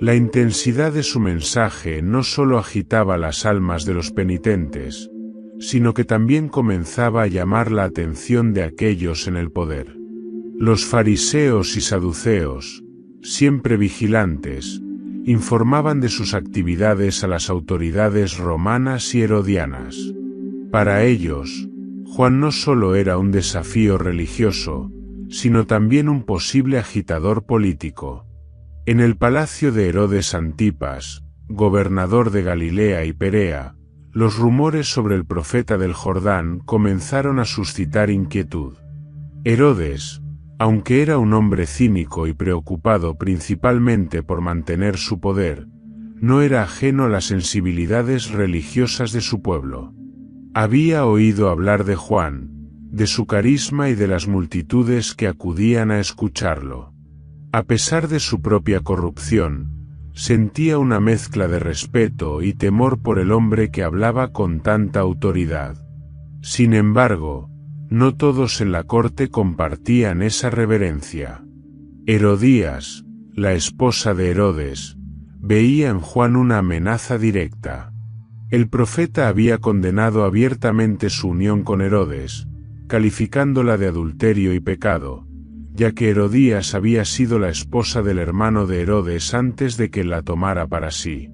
La intensidad de su mensaje no solo agitaba las almas de los penitentes, sino que también comenzaba a llamar la atención de aquellos en el poder. Los fariseos y saduceos, siempre vigilantes, informaban de sus actividades a las autoridades romanas y herodianas. Para ellos, Juan no solo era un desafío religioso, sino también un posible agitador político. En el palacio de Herodes Antipas, gobernador de Galilea y Perea, los rumores sobre el profeta del Jordán comenzaron a suscitar inquietud. Herodes, aunque era un hombre cínico y preocupado principalmente por mantener su poder, no era ajeno a las sensibilidades religiosas de su pueblo. Había oído hablar de Juan, de su carisma y de las multitudes que acudían a escucharlo. A pesar de su propia corrupción, sentía una mezcla de respeto y temor por el hombre que hablaba con tanta autoridad. Sin embargo, no todos en la corte compartían esa reverencia. Herodías, la esposa de Herodes, veía en Juan una amenaza directa. El profeta había condenado abiertamente su unión con Herodes, calificándola de adulterio y pecado, ya que Herodías había sido la esposa del hermano de Herodes antes de que la tomara para sí.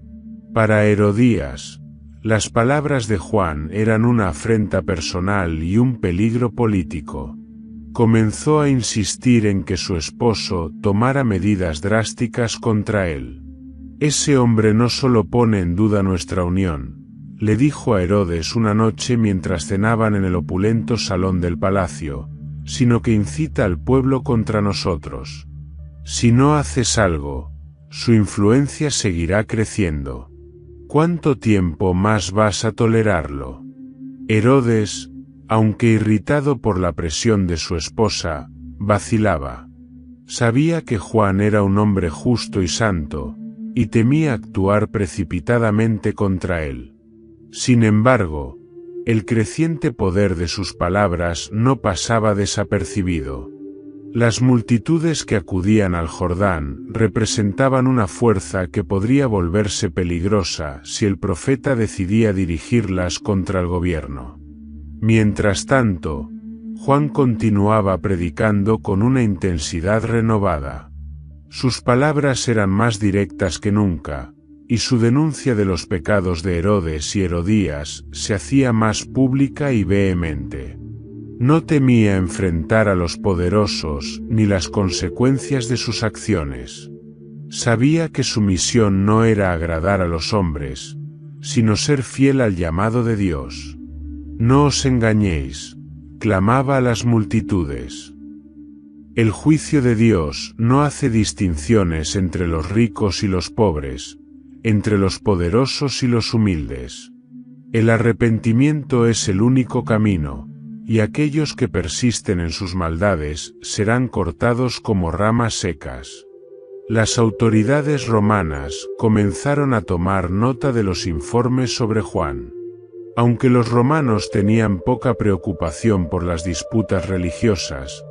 Para Herodías, las palabras de Juan eran una afrenta personal y un peligro político. Comenzó a insistir en que su esposo tomara medidas drásticas contra él. «Ese hombre no solo pone en duda nuestra unión», le dijo a Herodes una noche mientras cenaban en el opulento salón del palacio, «sino que incita al pueblo contra nosotros. Si no haces algo, su influencia seguirá creciendo. ¿Cuánto tiempo más vas a tolerarlo?» Herodes, aunque irritado por la presión de su esposa, vacilaba. Sabía que Juan era un hombre justo y santo, y temía actuar precipitadamente contra él. Sin embargo, el creciente poder de sus palabras no pasaba desapercibido. Las multitudes que acudían al Jordán representaban una fuerza que podría volverse peligrosa si el profeta decidía dirigirlas contra el gobierno. Mientras tanto, Juan continuaba predicando con una intensidad renovada. Sus palabras eran más directas que nunca, y su denuncia de los pecados de Herodes y Herodías se hacía más pública y vehemente. No temía enfrentar a los poderosos ni las consecuencias de sus acciones. Sabía que su misión no era agradar a los hombres, sino ser fiel al llamado de Dios. «No os engañéis», clamaba a las multitudes. El juicio de Dios no hace distinciones entre los ricos y los pobres, entre los poderosos y los humildes. El arrepentimiento es el único camino, y aquellos que persisten en sus maldades serán cortados como ramas secas. Las autoridades romanas comenzaron a tomar nota de los informes sobre Juan. Aunque los romanos tenían poca preocupación por las disputas religiosas,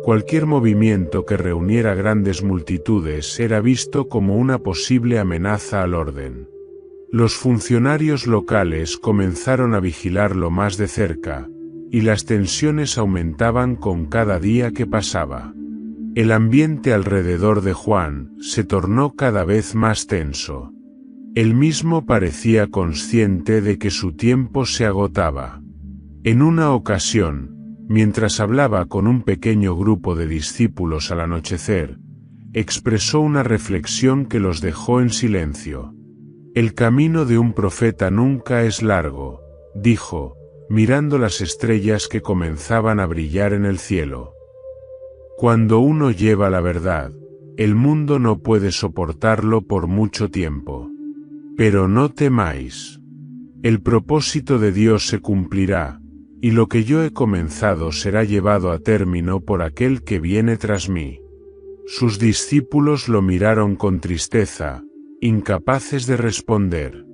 cualquier movimiento que reuniera grandes multitudes era visto como una posible amenaza al orden. Los funcionarios locales comenzaron a vigilarlo más de cerca, y las tensiones aumentaban con cada día que pasaba. El ambiente alrededor de Juan se tornó cada vez más tenso. Él mismo parecía consciente de que su tiempo se agotaba. En una ocasión, mientras hablaba con un pequeño grupo de discípulos al anochecer, expresó una reflexión que los dejó en silencio. «El camino de un profeta nunca es largo», dijo, mirando las estrellas que comenzaban a brillar en el cielo. «Cuando uno lleva la verdad, el mundo no puede soportarlo por mucho tiempo. Pero no temáis. El propósito de Dios se cumplirá, y lo que yo he comenzado será llevado a término por aquel que viene tras mí». Sus discípulos lo miraron con tristeza, incapaces de responder.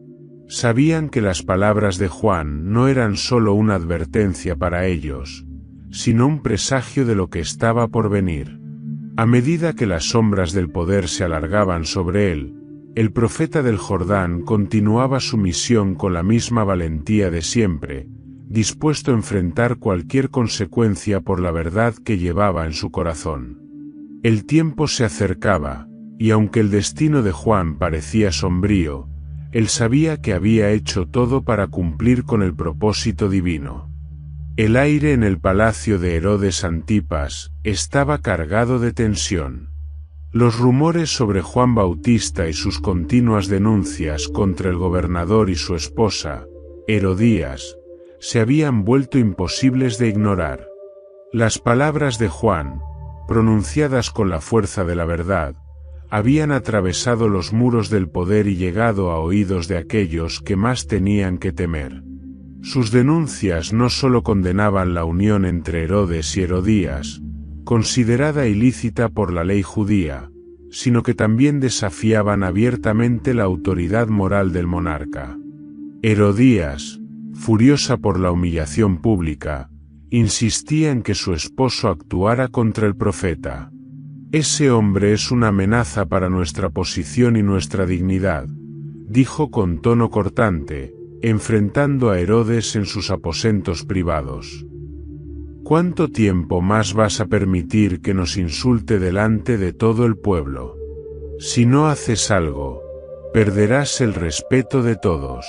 Sabían que las palabras de Juan no eran solo una advertencia para ellos, sino un presagio de lo que estaba por venir. A medida que las sombras del poder se alargaban sobre él, el profeta del Jordán continuaba su misión con la misma valentía de siempre, dispuesto a enfrentar cualquier consecuencia por la verdad que llevaba en su corazón. El tiempo se acercaba, y aunque el destino de Juan parecía sombrío, él sabía que había hecho todo para cumplir con el propósito divino. El aire en el palacio de Herodes Antipas estaba cargado de tensión. Los rumores sobre Juan Bautista y sus continuas denuncias contra el gobernador y su esposa, Herodías, se habían vuelto imposibles de ignorar. Las palabras de Juan, pronunciadas con la fuerza de la verdad, habían atravesado los muros del poder y llegado a oídos de aquellos que más tenían que temer. Sus denuncias no solo condenaban la unión entre Herodes y Herodías, considerada ilícita por la ley judía, sino que también desafiaban abiertamente la autoridad moral del monarca. Herodías, furiosa por la humillación pública, insistía en que su esposo actuara contra el profeta. «Ese hombre es una amenaza para nuestra posición y nuestra dignidad», dijo con tono cortante, enfrentando a Herodes en sus aposentos privados. «¿Cuánto tiempo más vas a permitir que nos insulte delante de todo el pueblo? Si no haces algo, perderás el respeto de todos».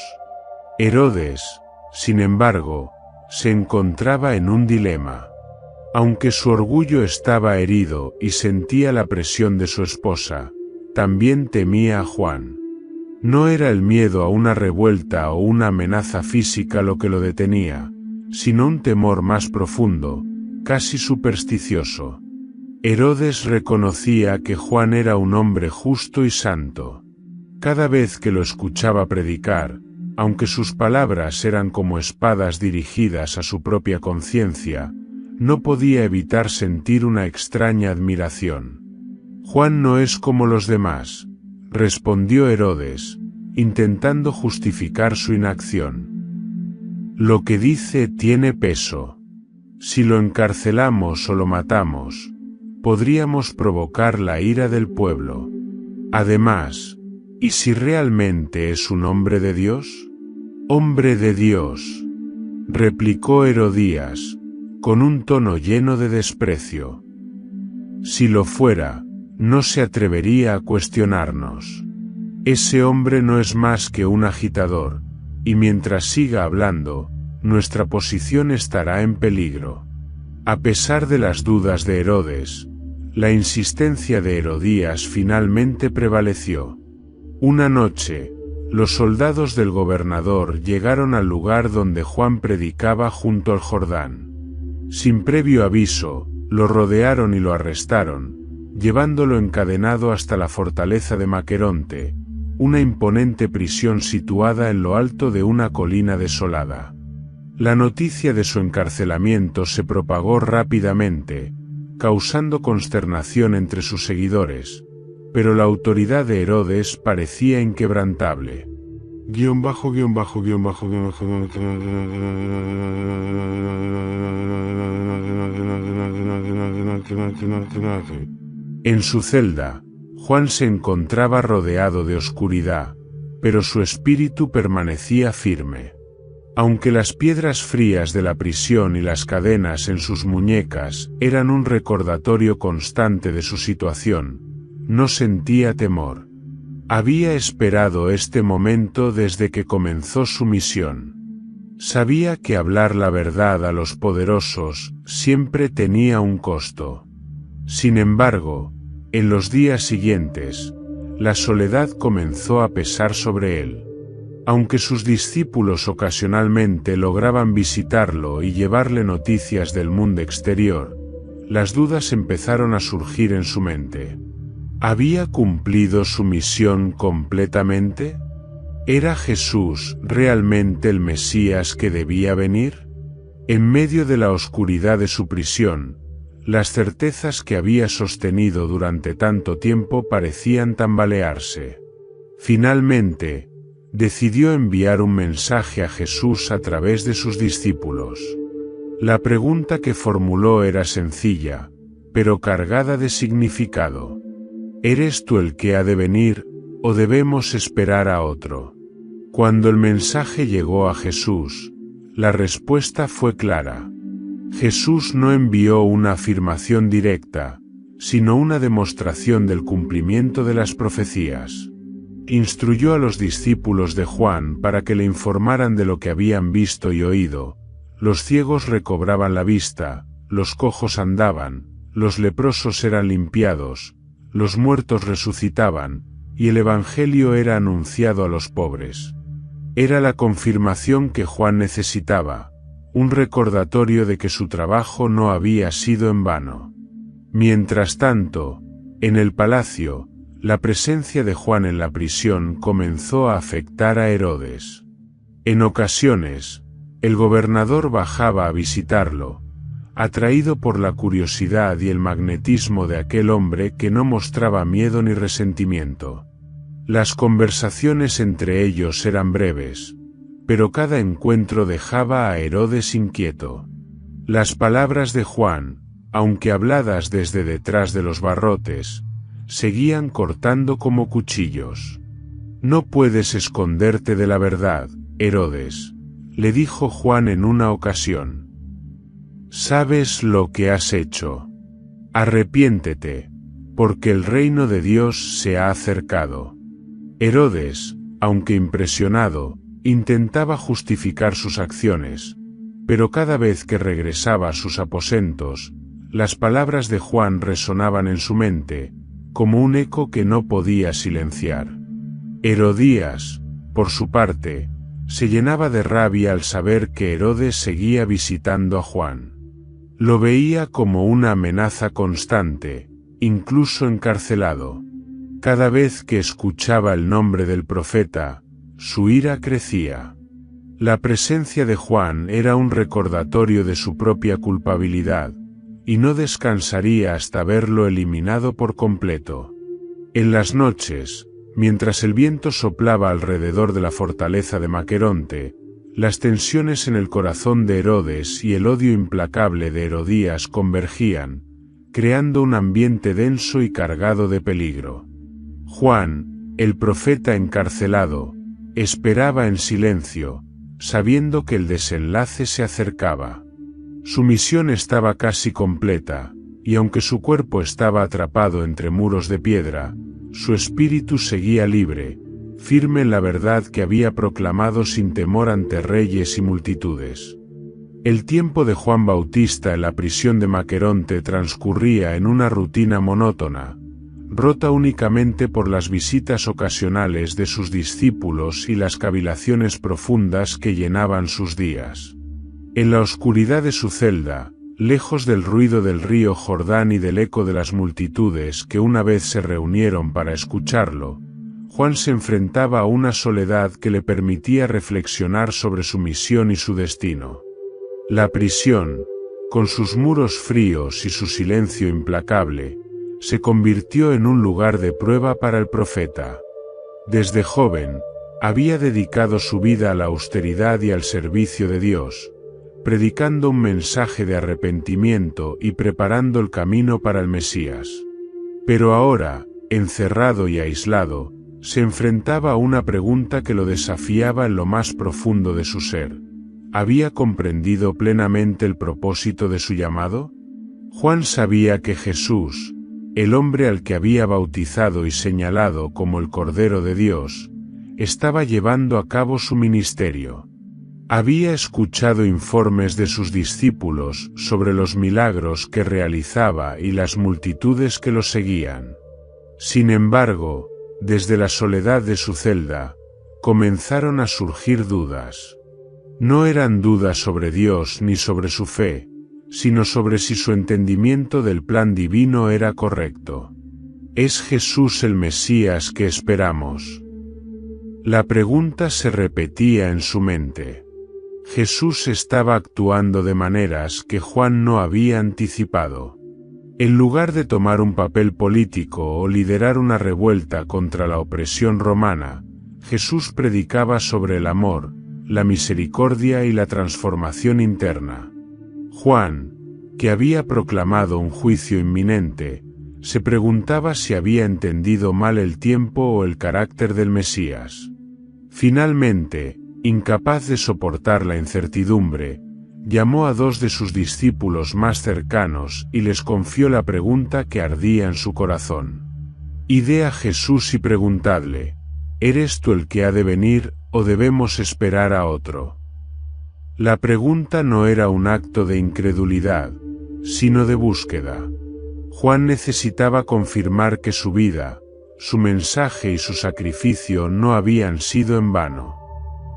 Herodes, sin embargo, se encontraba en un dilema. Aunque su orgullo estaba herido y sentía la presión de su esposa, también temía a Juan. No era el miedo a una revuelta o una amenaza física lo que lo detenía, sino un temor más profundo, casi supersticioso. Herodes reconocía que Juan era un hombre justo y santo. Cada vez que lo escuchaba predicar, aunque sus palabras eran como espadas dirigidas a su propia conciencia, no podía evitar sentir una extraña admiración. «Juan no es como los demás», respondió Herodes, intentando justificar su inacción. «Lo que dice tiene peso. Si lo encarcelamos o lo matamos, podríamos provocar la ira del pueblo. Además, ¿y si realmente es un hombre de Dios?» «Hombre de Dios», replicó Herodías, con un tono lleno de desprecio. «Si lo fuera, no se atrevería a cuestionarnos. Ese hombre no es más que un agitador, y mientras siga hablando, nuestra posición estará en peligro». A pesar de las dudas de Herodes, la insistencia de Herodías finalmente prevaleció. Una noche, los soldados del gobernador llegaron al lugar donde Juan predicaba junto al Jordán. Sin previo aviso, lo rodearon y lo arrestaron, llevándolo encadenado hasta la fortaleza de Maqueronte, una imponente prisión situada en lo alto de una colina desolada. La noticia de su encarcelamiento se propagó rápidamente, causando consternación entre sus seguidores, pero la autoridad de Herodes parecía inquebrantable. En su celda, Juan se encontraba rodeado de oscuridad, pero su espíritu permanecía firme. Aunque las piedras frías de la prisión y las cadenas en sus muñecas eran un recordatorio constante de su situación, no sentía temor. Había esperado este momento desde que comenzó su misión. Sabía que hablar la verdad a los poderosos siempre tenía un costo. Sin embargo, en los días siguientes, la soledad comenzó a pesar sobre él. Aunque sus discípulos ocasionalmente lograban visitarlo y llevarle noticias del mundo exterior, las dudas empezaron a surgir en su mente. ¿Había cumplido su misión completamente? ¿Era Jesús realmente el Mesías que debía venir? En medio de la oscuridad de su prisión, las certezas que había sostenido durante tanto tiempo parecían tambalearse. Finalmente, decidió enviar un mensaje a Jesús a través de sus discípulos. La pregunta que formuló era sencilla, pero cargada de significado. ¿Eres tú el que ha de venir, o debemos esperar a otro? Cuando el mensaje llegó a Jesús, la respuesta fue clara. Jesús no envió una afirmación directa, sino una demostración del cumplimiento de las profecías. Instruyó a los discípulos de Juan para que le informaran de lo que habían visto y oído. Los ciegos recobraban la vista, los cojos andaban, los leprosos eran limpiados, los muertos resucitaban, y el Evangelio era anunciado a los pobres. Era la confirmación que Juan necesitaba, un recordatorio de que su trabajo no había sido en vano. Mientras tanto, en el palacio, la presencia de Juan en la prisión comenzó a afectar a Herodes. En ocasiones, el gobernador bajaba a visitarlo, atraído por la curiosidad y el magnetismo de aquel hombre que no mostraba miedo ni resentimiento. Las conversaciones entre ellos eran breves, pero cada encuentro dejaba a Herodes inquieto. Las palabras de Juan, aunque habladas desde detrás de los barrotes, seguían cortando como cuchillos. «No puedes esconderte de la verdad, Herodes», le dijo Juan en una ocasión. «Sabes lo que has hecho. Arrepiéntete, porque el reino de Dios se ha acercado». Herodes, aunque impresionado, intentaba justificar sus acciones, pero cada vez que regresaba a sus aposentos, las palabras de Juan resonaban en su mente, como un eco que no podía silenciar. Herodías, por su parte, se llenaba de rabia al saber que Herodes seguía visitando a Juan. Lo veía como una amenaza constante, incluso encarcelado. Cada vez que escuchaba el nombre del profeta, su ira crecía. La presencia de Juan era un recordatorio de su propia culpabilidad, y no descansaría hasta verlo eliminado por completo. En las noches, mientras el viento soplaba alrededor de la fortaleza de Maqueronte, las tensiones en el corazón de Herodes y el odio implacable de Herodías convergían, creando un ambiente denso y cargado de peligro. Juan, el profeta encarcelado, esperaba en silencio, sabiendo que el desenlace se acercaba. Su misión estaba casi completa, y aunque su cuerpo estaba atrapado entre muros de piedra, su espíritu seguía libre, firme en la verdad que había proclamado sin temor ante reyes y multitudes. El tiempo de Juan Bautista en la prisión de Maqueronte transcurría en una rutina monótona, rota únicamente por las visitas ocasionales de sus discípulos y las cavilaciones profundas que llenaban sus días. En la oscuridad de su celda, lejos del ruido del río Jordán y del eco de las multitudes que una vez se reunieron para escucharlo, Juan se enfrentaba a una soledad que le permitía reflexionar sobre su misión y su destino. La prisión, con sus muros fríos y su silencio implacable, se convirtió en un lugar de prueba para el profeta. Desde joven, había dedicado su vida a la austeridad y al servicio de Dios, predicando un mensaje de arrepentimiento y preparando el camino para el Mesías. Pero ahora, encerrado y aislado, se enfrentaba a una pregunta que lo desafiaba en lo más profundo de su ser. ¿Había comprendido plenamente el propósito de su llamado? Juan sabía que Jesús, el hombre al que había bautizado y señalado como el Cordero de Dios, estaba llevando a cabo su ministerio. Había escuchado informes de sus discípulos sobre los milagros que realizaba y las multitudes que lo seguían. Sin embargo, desde la soledad de su celda, comenzaron a surgir dudas. No eran dudas sobre Dios ni sobre su fe, sino sobre si su entendimiento del plan divino era correcto. ¿Es Jesús el Mesías que esperamos? La pregunta se repetía en su mente. Jesús estaba actuando de maneras que Juan no había anticipado. En lugar de tomar un papel político o liderar una revuelta contra la opresión romana, Jesús predicaba sobre el amor, la misericordia y la transformación interna. Juan, que había proclamado un juicio inminente, se preguntaba si había entendido mal el tiempo o el carácter del Mesías. Finalmente, incapaz de soportar la incertidumbre, Llamó a 2 de sus discípulos más cercanos y les confió la pregunta que ardía en su corazón. Id a Jesús y preguntadle, ¿eres tú el que ha de venir, o debemos esperar a otro? La pregunta no era un acto de incredulidad, sino de búsqueda. Juan necesitaba confirmar que su vida, su mensaje y su sacrificio no habían sido en vano.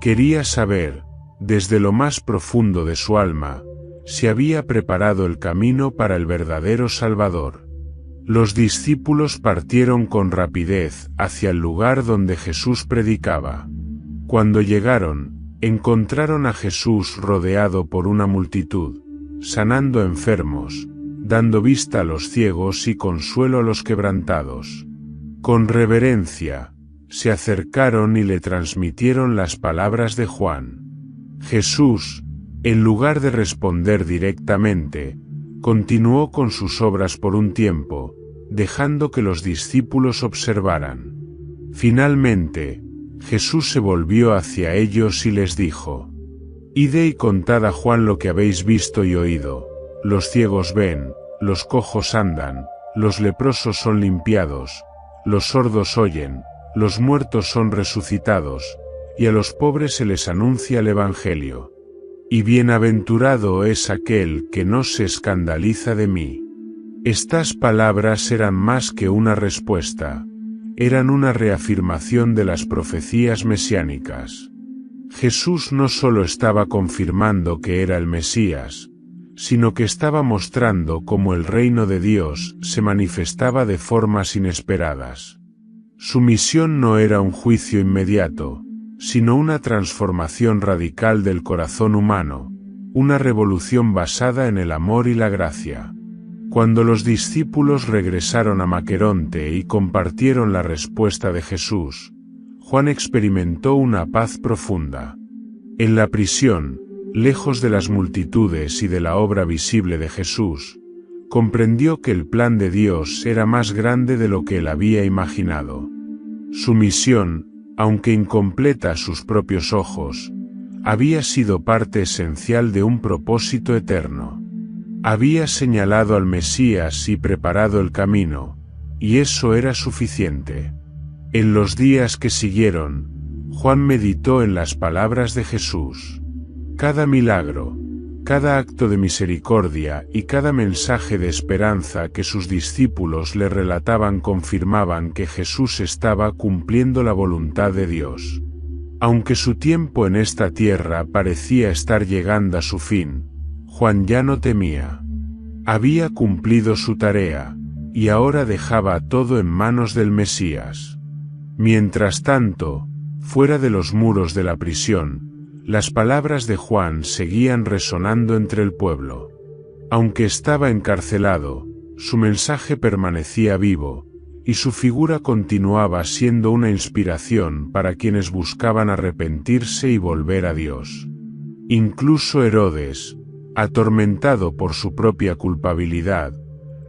Quería saber, desde lo más profundo de su alma, si había preparado el camino para el verdadero Salvador. Los discípulos partieron con rapidez hacia el lugar donde Jesús predicaba. Cuando llegaron, encontraron a Jesús rodeado por una multitud, sanando enfermos, dando vista a los ciegos y consuelo a los quebrantados. Con reverencia, se acercaron y le transmitieron las palabras de Juan. Jesús, en lugar de responder directamente, continuó con sus obras por un tiempo, dejando que los discípulos observaran. Finalmente, Jesús se volvió hacia ellos y les dijo: Id y contad a Juan lo que habéis visto y oído. Los ciegos ven, los cojos andan, los leprosos son limpiados, los sordos oyen, los muertos son resucitados, y a los pobres se les anuncia el Evangelio. Y bienaventurado es aquel que no se escandaliza de mí. Estas palabras eran más que una respuesta, eran una reafirmación de las profecías mesiánicas. Jesús no solo estaba confirmando que era el Mesías, sino que estaba mostrando cómo el reino de Dios se manifestaba de formas inesperadas. Su misión no era un juicio inmediato, sino una transformación radical del corazón humano, una revolución basada en el amor y la gracia. Cuando los discípulos regresaron a Maqueronte y compartieron la respuesta de Jesús, Juan experimentó una paz profunda. En la prisión, lejos de las multitudes y de la obra visible de Jesús, comprendió que el plan de Dios era más grande de lo que él había imaginado. Su misión, aunque incompleta a sus propios ojos, había sido parte esencial de un propósito eterno. Había señalado al Mesías y preparado el camino, y eso era suficiente. En los días que siguieron, Juan meditó en las palabras de Jesús. Cada milagro, cada acto de misericordia y cada mensaje de esperanza que sus discípulos le relataban confirmaban que Jesús estaba cumpliendo la voluntad de Dios. Aunque su tiempo en esta tierra parecía estar llegando a su fin, Juan ya no temía. Había cumplido su tarea, y ahora dejaba todo en manos del Mesías. Mientras tanto, fuera de los muros de la prisión, las palabras de Juan seguían resonando entre el pueblo. Aunque estaba encarcelado, su mensaje permanecía vivo, y su figura continuaba siendo una inspiración para quienes buscaban arrepentirse y volver a Dios. Incluso Herodes, atormentado por su propia culpabilidad,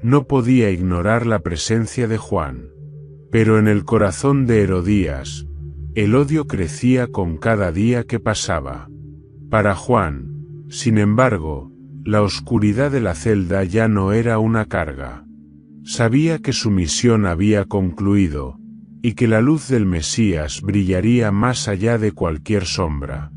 no podía ignorar la presencia de Juan. Pero en el corazón de Herodías, el odio crecía con cada día que pasaba. Para Juan, sin embargo, la oscuridad de la celda ya no era una carga. Sabía que su misión había concluido, y que la luz del Mesías brillaría más allá de cualquier sombra.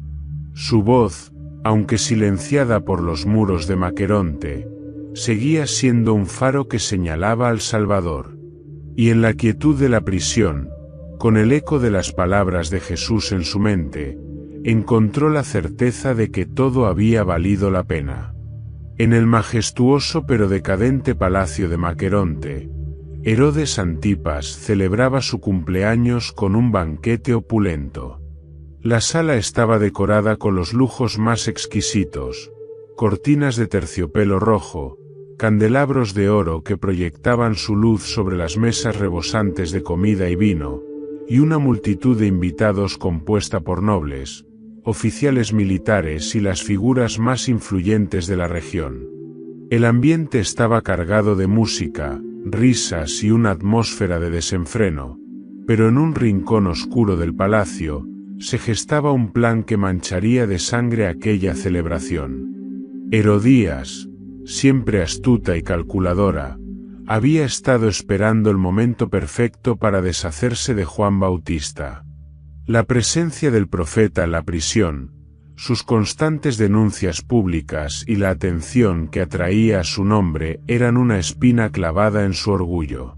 Su voz, aunque silenciada por los muros de Maqueronte, seguía siendo un faro que señalaba al Salvador. Y en la quietud de la prisión, con el eco de las palabras de Jesús en su mente, encontró la certeza de que todo había valido la pena. En el majestuoso pero decadente palacio de Maqueronte, Herodes Antipas celebraba su cumpleaños con un banquete opulento. La sala estaba decorada con los lujos más exquisitos, cortinas de terciopelo rojo, candelabros de oro que proyectaban su luz sobre las mesas rebosantes de comida y vino, y una multitud de invitados compuesta por nobles, oficiales militares y las figuras más influyentes de la región. El ambiente estaba cargado de música, risas y una atmósfera de desenfreno, pero en un rincón oscuro del palacio, se gestaba un plan que mancharía de sangre aquella celebración. Herodías, siempre astuta y calculadora, había estado esperando el momento perfecto para deshacerse de Juan Bautista. La presencia del profeta en la prisión, sus constantes denuncias públicas y la atención que atraía a su nombre eran una espina clavada en su orgullo.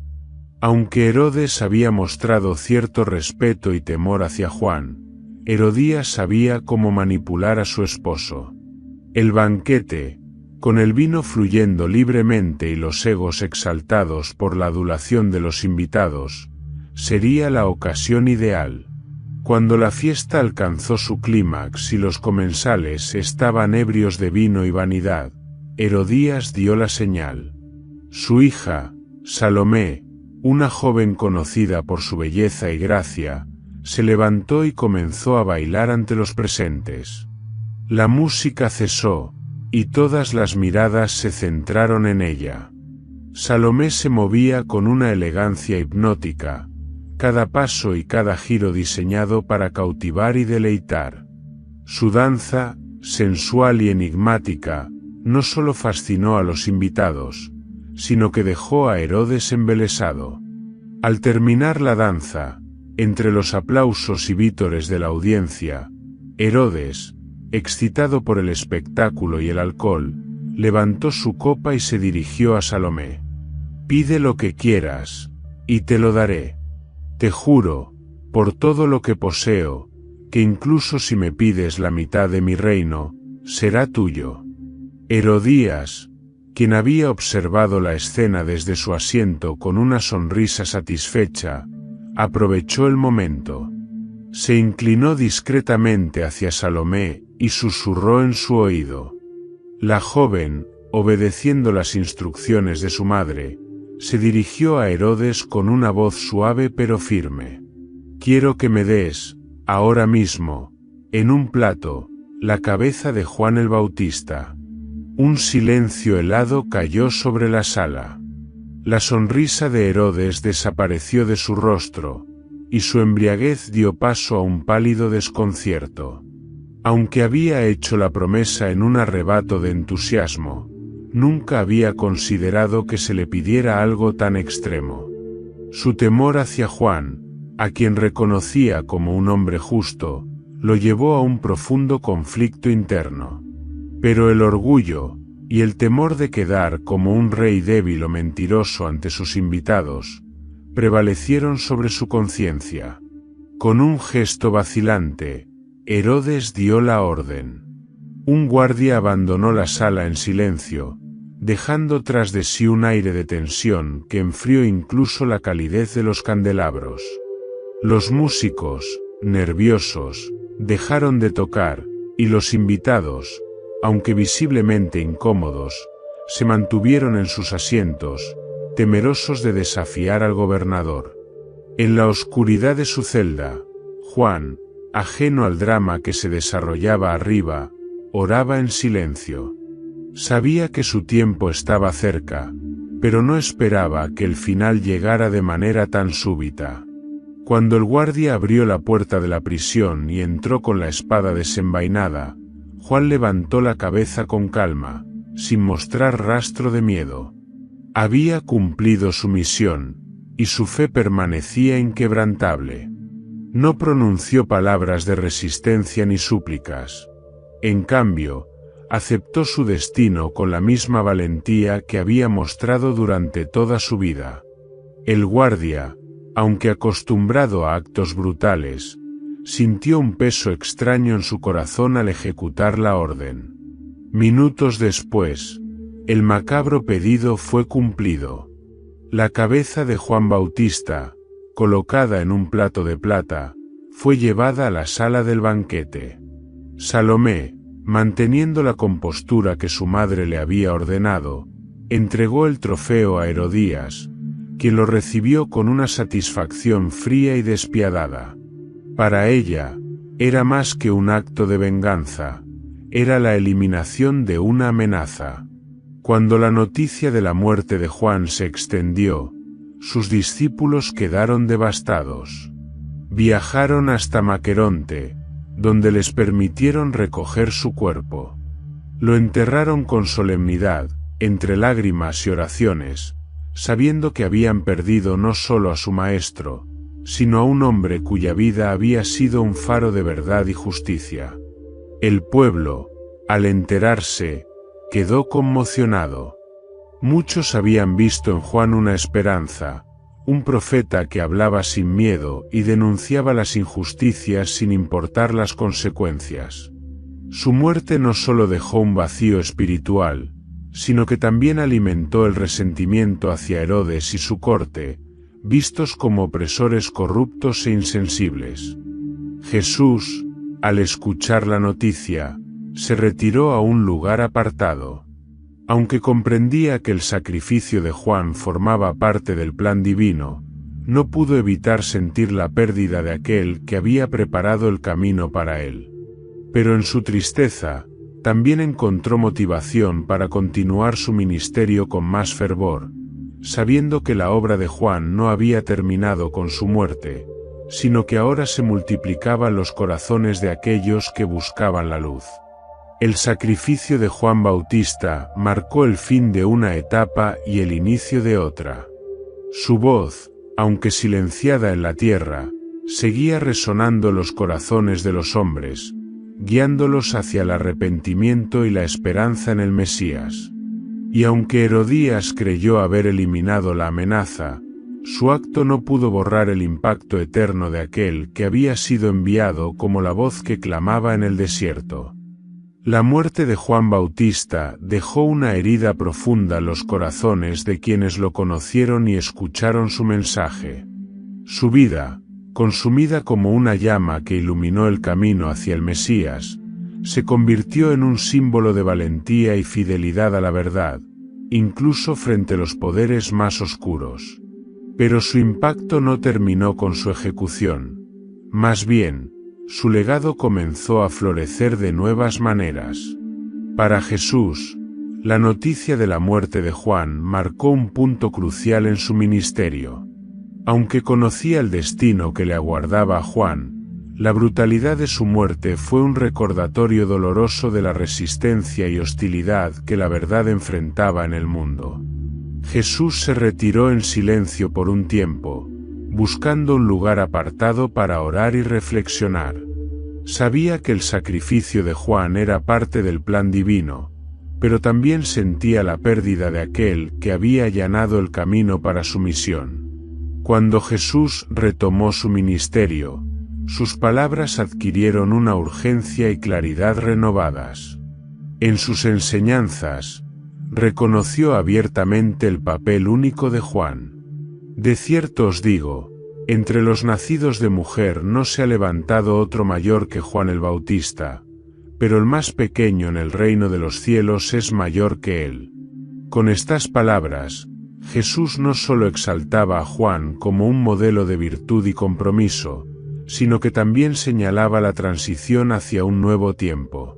Aunque Herodes había mostrado cierto respeto y temor hacia Juan, Herodías sabía cómo manipular a su esposo. El banquete, con el vino fluyendo libremente y los egos exaltados por la adulación de los invitados, sería la ocasión ideal. Cuando la fiesta alcanzó su clímax y los comensales estaban ebrios de vino y vanidad, Herodías dio la señal. Su hija, Salomé, una joven conocida por su belleza y gracia, se levantó y comenzó a bailar ante los presentes. La música cesó, y todas las miradas se centraron en ella. Salomé se movía con una elegancia hipnótica, cada paso y cada giro diseñado para cautivar y deleitar. Su danza, sensual y enigmática, no solo fascinó a los invitados, sino que dejó a Herodes embelesado. Al terminar la danza, entre los aplausos y vítores de la audiencia, Herodes, excitado por el espectáculo y el alcohol, levantó su copa y se dirigió a Salomé. «Pide lo que quieras, y te lo daré. Te juro, por todo lo que poseo, que incluso si me pides la mitad de mi reino, será tuyo». Herodías, quien había observado la escena desde su asiento con una sonrisa satisfecha, aprovechó el momento. Se inclinó discretamente hacia Salomé y susurró en su oído. La joven, obedeciendo las instrucciones de su madre, se dirigió a Herodes con una voz suave pero firme. «Quiero que me des, ahora mismo, en un plato, la cabeza de Juan el Bautista». Un silencio helado cayó sobre la sala. La sonrisa de Herodes desapareció de su rostro, y su embriaguez dio paso a un pálido desconcierto. Aunque había hecho la promesa en un arrebato de entusiasmo, nunca había considerado que se le pidiera algo tan extremo. Su temor hacia Juan, a quien reconocía como un hombre justo, lo llevó a un profundo conflicto interno. Pero el orgullo, y el temor de quedar como un rey débil o mentiroso ante sus invitados, prevalecieron sobre su conciencia. Con un gesto vacilante, Herodes dio la orden. Un guardia abandonó la sala en silencio, dejando tras de sí un aire de tensión que enfrió incluso la calidez de los candelabros. Los músicos, nerviosos, dejaron de tocar, y los invitados, aunque visiblemente incómodos, se mantuvieron en sus asientos, temerosos de desafiar al gobernador. En la oscuridad de su celda, Juan, ajeno al drama que se desarrollaba arriba, oraba en silencio. Sabía que su tiempo estaba cerca, pero no esperaba que el final llegara de manera tan súbita. Cuando el guardia abrió la puerta de la prisión y entró con la espada desenvainada, Juan levantó la cabeza con calma, sin mostrar rastro de miedo. Había cumplido su misión, y su fe permanecía inquebrantable. No pronunció palabras de resistencia ni súplicas. En cambio, aceptó su destino con la misma valentía que había mostrado durante toda su vida. El guardia, aunque acostumbrado a actos brutales, sintió un peso extraño en su corazón al ejecutar la orden. Minutos después, el macabro pedido fue cumplido. La cabeza de Juan Bautista, colocada en un plato de plata, fue llevada a la sala del banquete. Salomé, manteniendo la compostura que su madre le había ordenado, entregó el trofeo a Herodías, quien lo recibió con una satisfacción fría y despiadada. Para ella, era más que un acto de venganza, era la eliminación de una amenaza. Cuando la noticia de la muerte de Juan se extendió, sus discípulos quedaron devastados. Viajaron hasta Maqueronte, donde les permitieron recoger su cuerpo. Lo enterraron con solemnidad, entre lágrimas y oraciones, sabiendo que habían perdido no solo a su maestro, sino a un hombre cuya vida había sido un faro de verdad y justicia. El pueblo, al enterarse, quedó conmocionado. Muchos habían visto en Juan una esperanza, un profeta que hablaba sin miedo y denunciaba las injusticias sin importar las consecuencias. Su muerte no solo dejó un vacío espiritual, sino que también alimentó el resentimiento hacia Herodes y su corte, vistos como opresores corruptos e insensibles. Jesús, al escuchar la noticia, se retiró a un lugar apartado. Aunque comprendía que el sacrificio de Juan formaba parte del plan divino, no pudo evitar sentir la pérdida de aquel que había preparado el camino para él. Pero en su tristeza, también encontró motivación para continuar su ministerio con más fervor, sabiendo que la obra de Juan no había terminado con su muerte, sino que ahora se multiplicaban los corazones de aquellos que buscaban la luz. El sacrificio de Juan Bautista marcó el fin de una etapa y el inicio de otra. Su voz, aunque silenciada en la tierra, seguía resonando en los corazones de los hombres, guiándolos hacia el arrepentimiento y la esperanza en el Mesías. Y aunque Herodías creyó haber eliminado la amenaza, su acto no pudo borrar el impacto eterno de aquel que había sido enviado como la voz que clamaba en el desierto. La muerte de Juan Bautista dejó una herida profunda en los corazones de quienes lo conocieron y escucharon su mensaje. Su vida, consumida como una llama que iluminó el camino hacia el Mesías, se convirtió en un símbolo de valentía y fidelidad a la verdad, incluso frente a los poderes más oscuros. Pero su impacto no terminó con su ejecución. Más bien, su legado comenzó a florecer de nuevas maneras. Para Jesús, la noticia de la muerte de Juan marcó un punto crucial en su ministerio. Aunque conocía el destino que le aguardaba a Juan, la brutalidad de su muerte fue un recordatorio doloroso de la resistencia y hostilidad que la verdad enfrentaba en el mundo. Jesús se retiró en silencio por un tiempo, buscando un lugar apartado para orar y reflexionar. Sabía que el sacrificio de Juan era parte del plan divino, pero también sentía la pérdida de aquel que había allanado el camino para su misión. Cuando Jesús retomó su ministerio, sus palabras adquirieron una urgencia y claridad renovadas. En sus enseñanzas, reconoció abiertamente el papel único de Juan. De cierto os digo, entre los nacidos de mujer no se ha levantado otro mayor que Juan el Bautista, pero el más pequeño en el reino de los cielos es mayor que él. Con estas palabras, Jesús no solo exaltaba a Juan como un modelo de virtud y compromiso, sino que también señalaba la transición hacia un nuevo tiempo.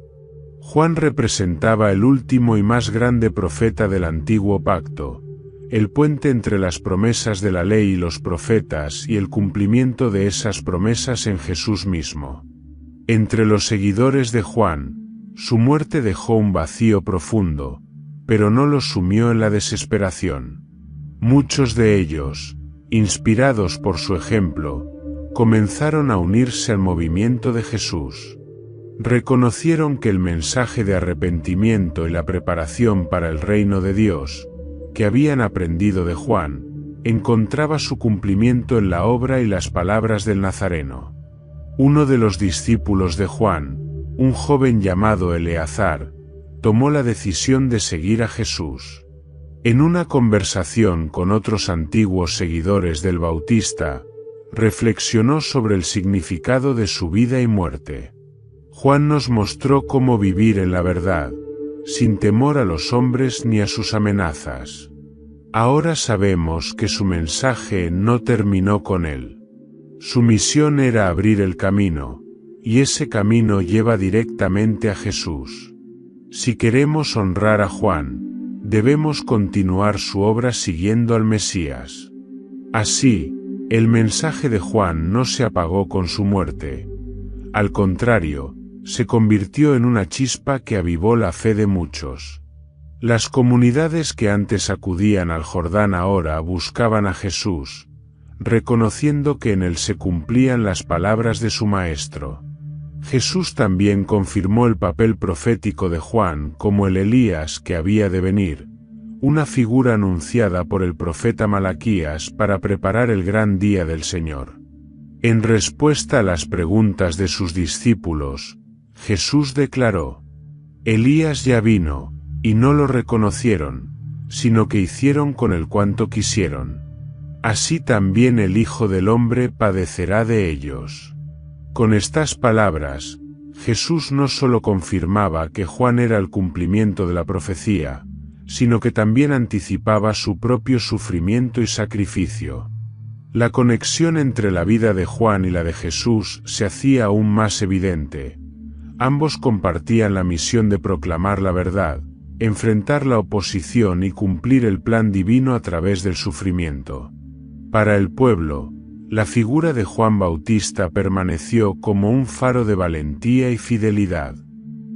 Juan representaba el último y más grande profeta del antiguo pacto, el puente entre las promesas de la ley y los profetas y el cumplimiento de esas promesas en Jesús mismo. Entre los seguidores de Juan, su muerte dejó un vacío profundo, pero no los sumió en la desesperación. Muchos de ellos, inspirados por su ejemplo, comenzaron a unirse al movimiento de Jesús. Reconocieron que el mensaje de arrepentimiento y la preparación para el reino de Dios, que habían aprendido de Juan, encontraba su cumplimiento en la obra y las palabras del Nazareno. Uno de los discípulos de Juan, un joven llamado Eleazar, tomó la decisión de seguir a Jesús. En una conversación con otros antiguos seguidores del Bautista, reflexionó sobre el significado de su vida y muerte. Juan nos mostró cómo vivir en la verdad, sin temor a los hombres ni a sus amenazas. Ahora sabemos que su mensaje no terminó con él. Su misión era abrir el camino, y ese camino lleva directamente a Jesús. Si queremos honrar a Juan, debemos continuar su obra siguiendo al Mesías. Así, el mensaje de Juan no se apagó con su muerte. Al contrario, se convirtió en una chispa que avivó la fe de muchos. Las comunidades que antes acudían al Jordán ahora buscaban a Jesús, reconociendo que en él se cumplían las palabras de su Maestro. Jesús también confirmó el papel profético de Juan como el Elías que había de venir, una figura anunciada por el profeta Malaquías para preparar el gran día del Señor. En respuesta a las preguntas de sus discípulos, Jesús declaró: Elías ya vino, y no lo reconocieron, sino que hicieron con él cuanto quisieron. Así también el Hijo del Hombre padecerá de ellos. Con estas palabras, Jesús no solo confirmaba que Juan era el cumplimiento de la profecía, sino que también anticipaba su propio sufrimiento y sacrificio. La conexión entre la vida de Juan y la de Jesús se hacía aún más evidente. Ambos compartían la misión de proclamar la verdad, enfrentar la oposición y cumplir el plan divino a través del sufrimiento. Para el pueblo, la figura de Juan Bautista permaneció como un faro de valentía y fidelidad.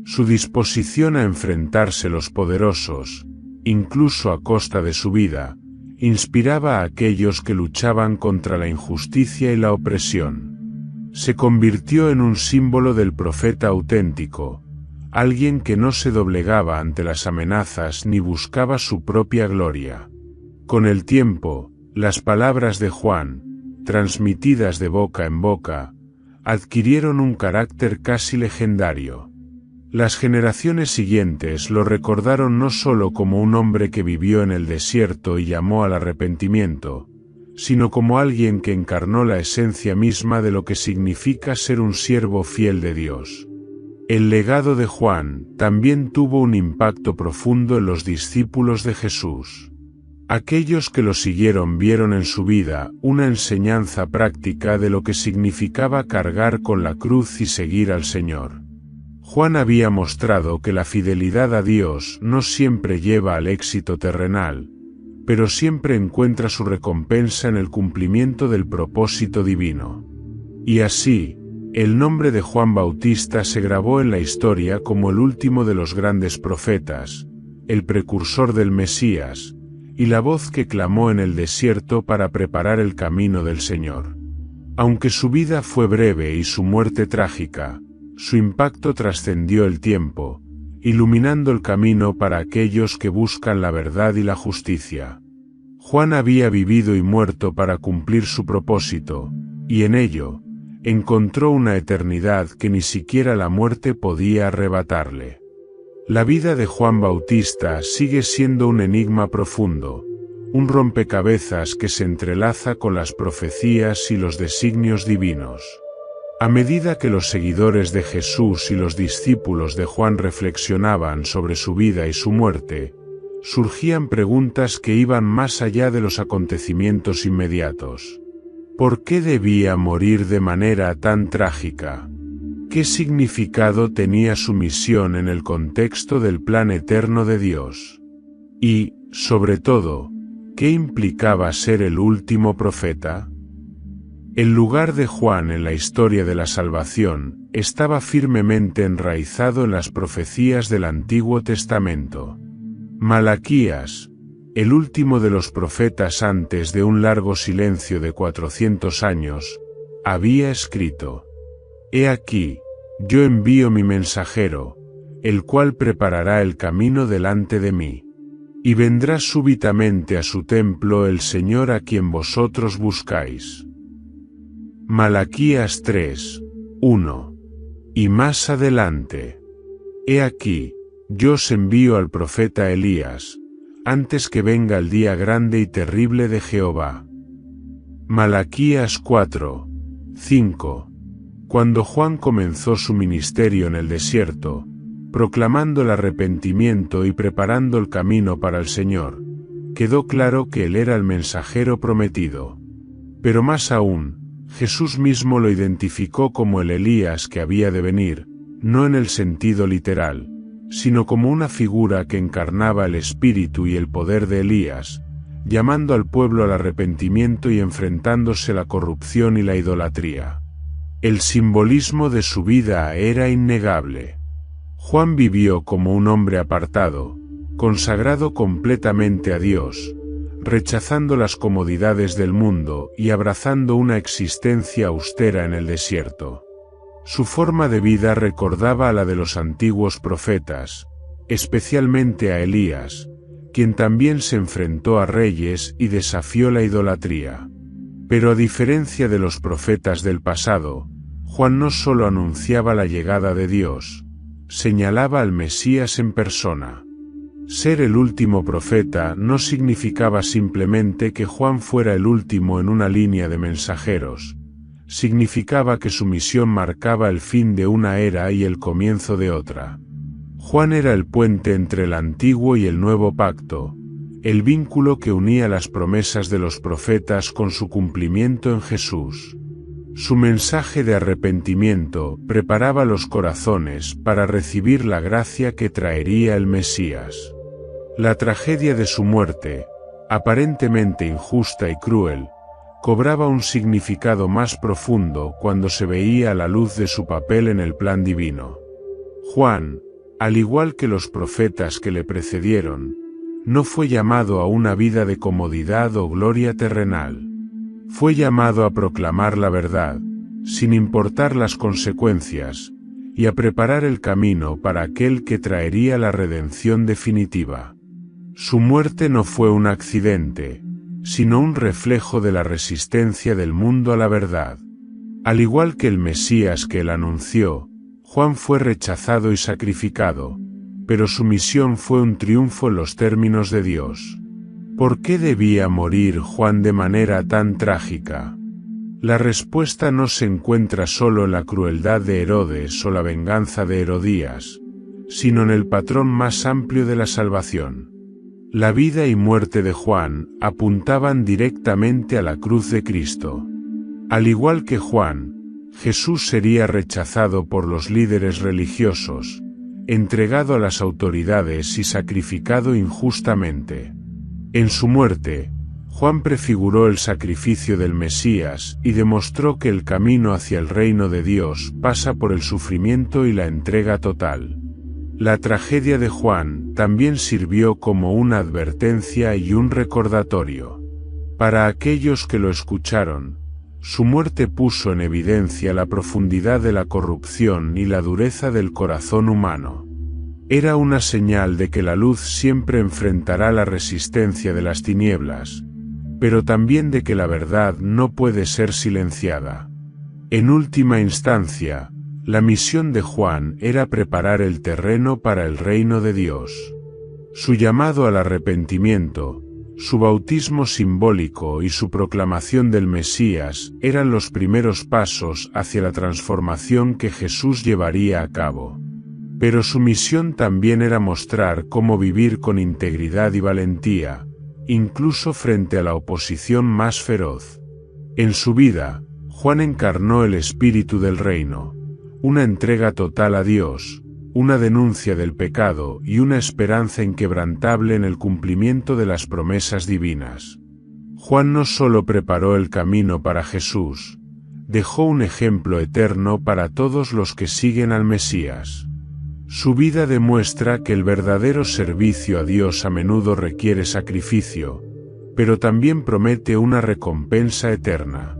Su disposición a enfrentarse a los poderosos, incluso a costa de su vida, inspiraba a aquellos que luchaban contra la injusticia y la opresión. Se convirtió en un símbolo del profeta auténtico, alguien que no se doblegaba ante las amenazas ni buscaba su propia gloria. Con el tiempo, las palabras de Juan, transmitidas de boca en boca, adquirieron un carácter casi legendario. Las generaciones siguientes lo recordaron no solo como un hombre que vivió en el desierto y llamó al arrepentimiento, sino como alguien que encarnó la esencia misma de lo que significa ser un siervo fiel de Dios. El legado de Juan también tuvo un impacto profundo en los discípulos de Jesús. Aquellos que lo siguieron vieron en su vida una enseñanza práctica de lo que significaba cargar con la cruz y seguir al Señor. Juan había mostrado que la fidelidad a Dios no siempre lleva al éxito terrenal, pero siempre encuentra su recompensa en el cumplimiento del propósito divino. Y así, el nombre de Juan Bautista se grabó en la historia como el último de los grandes profetas, el precursor del Mesías, y la voz que clamó en el desierto para preparar el camino del Señor. Aunque su vida fue breve y su muerte trágica, su impacto trascendió el tiempo, iluminando el camino para aquellos que buscan la verdad y la justicia. Juan había vivido y muerto para cumplir su propósito, y en ello, encontró una eternidad que ni siquiera la muerte podía arrebatarle. La vida de Juan Bautista sigue siendo un enigma profundo, un rompecabezas que se entrelaza con las profecías y los designios divinos. A medida que los seguidores de Jesús y los discípulos de Juan reflexionaban sobre su vida y su muerte, surgían preguntas que iban más allá de los acontecimientos inmediatos. ¿Por qué debía morir de manera tan trágica? ¿Qué significado tenía su misión en el contexto del plan eterno de Dios? Y, sobre todo, ¿qué implicaba ser el último profeta? El lugar de Juan en la historia de la salvación estaba firmemente enraizado en las profecías del Antiguo Testamento. Malaquías, el último de los profetas antes de un largo silencio de 400 años, había escrito: «He aquí, yo envío mi mensajero, el cual preparará el camino delante de mí. Y vendrá súbitamente a su templo el Señor a quien vosotros buscáis». Malaquías 3, 1. Y más adelante: «He aquí, yo os envío al profeta Elías, antes que venga el día grande y terrible de Jehová». Malaquías 4, 5. Cuando Juan comenzó su ministerio en el desierto, proclamando el arrepentimiento y preparando el camino para el Señor, quedó claro que él era el mensajero prometido. Pero más aún, Jesús mismo lo identificó como el Elías que había de venir, no en el sentido literal, sino como una figura que encarnaba el espíritu y el poder de Elías, llamando al pueblo al arrepentimiento y enfrentándose a la corrupción y la idolatría. El simbolismo de su vida era innegable. Juan vivió como un hombre apartado, consagrado completamente a Dios, rechazando las comodidades del mundo y abrazando una existencia austera en el desierto. Su forma de vida recordaba a la de los antiguos profetas, especialmente a Elías, quien también se enfrentó a reyes y desafió la idolatría. Pero a diferencia de los profetas del pasado, Juan no solo anunciaba la llegada de Dios, señalaba al Mesías en persona. Ser el último profeta no significaba simplemente que Juan fuera el último en una línea de mensajeros, significaba que su misión marcaba el fin de una era y el comienzo de otra. Juan era el puente entre el antiguo y el nuevo pacto, el vínculo que unía las promesas de los profetas con su cumplimiento en Jesús. Su mensaje de arrepentimiento preparaba los corazones para recibir la gracia que traería el Mesías. La tragedia de su muerte, aparentemente injusta y cruel, cobraba un significado más profundo cuando se veía a la luz de su papel en el plan divino. Juan, al igual que los profetas que le precedieron, no fue llamado a una vida de comodidad o gloria terrenal. Fue llamado a proclamar la verdad, sin importar las consecuencias, y a preparar el camino para aquel que traería la redención definitiva. Su muerte no fue un accidente, sino un reflejo de la resistencia del mundo a la verdad. Al igual que el Mesías que él anunció, Juan fue rechazado y sacrificado, pero su misión fue un triunfo en los términos de Dios. ¿Por qué debía morir Juan de manera tan trágica? La respuesta no se encuentra solo en la crueldad de Herodes o la venganza de Herodías, sino en el patrón más amplio de la salvación. La vida y muerte de Juan apuntaban directamente a la cruz de Cristo. Al igual que Juan, Jesús sería rechazado por los líderes religiosos, entregado a las autoridades y sacrificado injustamente. En su muerte, Juan prefiguró el sacrificio del Mesías y demostró que el camino hacia el reino de Dios pasa por el sufrimiento y la entrega total. La tragedia de Juan también sirvió como una advertencia y un recordatorio. Para aquellos que lo escucharon, su muerte puso en evidencia la profundidad de la corrupción y la dureza del corazón humano. Era una señal de que la luz siempre enfrentará la resistencia de las tinieblas, pero también de que la verdad no puede ser silenciada. En última instancia, la misión de Juan era preparar el terreno para el reino de Dios. Su llamado al arrepentimiento, su bautismo simbólico y su proclamación del Mesías eran los primeros pasos hacia la transformación que Jesús llevaría a cabo. Pero su misión también era mostrar cómo vivir con integridad y valentía, incluso frente a la oposición más feroz. En su vida, Juan encarnó el espíritu del reino, una entrega total a Dios, una denuncia del pecado y una esperanza inquebrantable en el cumplimiento de las promesas divinas. Juan no solo preparó el camino para Jesús, dejó un ejemplo eterno para todos los que siguen al Mesías. Su vida demuestra que el verdadero servicio a Dios a menudo requiere sacrificio, pero también promete una recompensa eterna.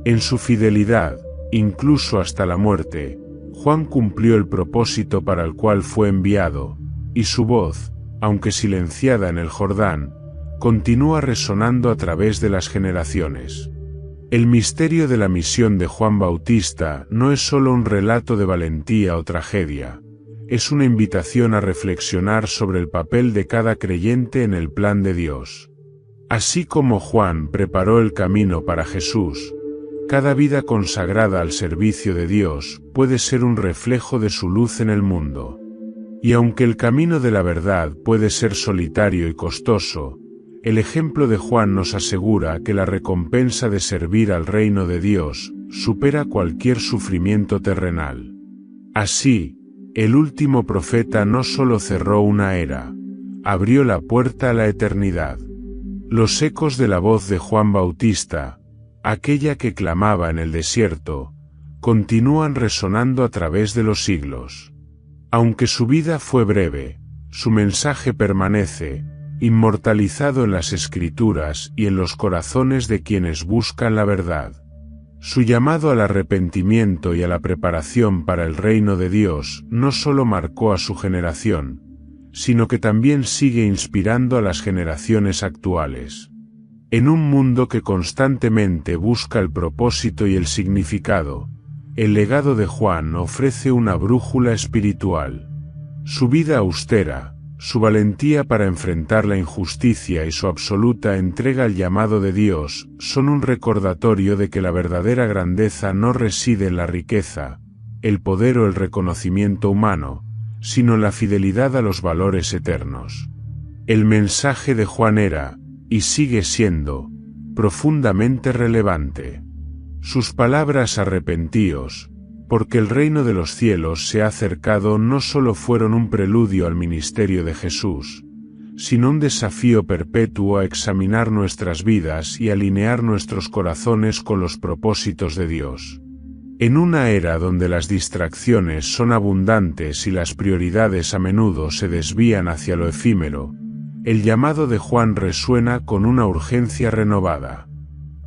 En su fidelidad, incluso hasta la muerte, Juan cumplió el propósito para el cual fue enviado, y su voz, aunque silenciada en el Jordán, continúa resonando a través de las generaciones. El misterio de la misión de Juan Bautista no es solo un relato de valentía o tragedia, es una invitación a reflexionar sobre el papel de cada creyente en el plan de Dios. Así como Juan preparó el camino para Jesús, cada vida consagrada al servicio de Dios puede ser un reflejo de su luz en el mundo. Y aunque el camino de la verdad puede ser solitario y costoso, el ejemplo de Juan nos asegura que la recompensa de servir al reino de Dios supera cualquier sufrimiento terrenal. Así, el último profeta no solo cerró una era, abrió la puerta a la eternidad. Los ecos de la voz de Juan Bautista, aquella que clamaba en el desierto, continúan resonando a través de los siglos. Aunque su vida fue breve, su mensaje permanece, inmortalizado en las Escrituras y en los corazones de quienes buscan la verdad. Su llamado al arrepentimiento y a la preparación para el reino de Dios no solo marcó a su generación, sino que también sigue inspirando a las generaciones actuales. En un mundo que constantemente busca el propósito y el significado, el legado de Juan ofrece una brújula espiritual. Su vida austera, su valentía para enfrentar la injusticia y su absoluta entrega al llamado de Dios son un recordatorio de que la verdadera grandeza no reside en la riqueza, el poder o el reconocimiento humano, sino en la fidelidad a los valores eternos. El mensaje de Juan era, y sigue siendo, profundamente relevante. Sus palabras "arrepentíos, porque el reino de los cielos se ha acercado" no solo fueron un preludio al ministerio de Jesús, sino un desafío perpetuo a examinar nuestras vidas y alinear nuestros corazones con los propósitos de Dios. En una era donde las distracciones son abundantes y las prioridades a menudo se desvían hacia lo efímero, el llamado de Juan resuena con una urgencia renovada.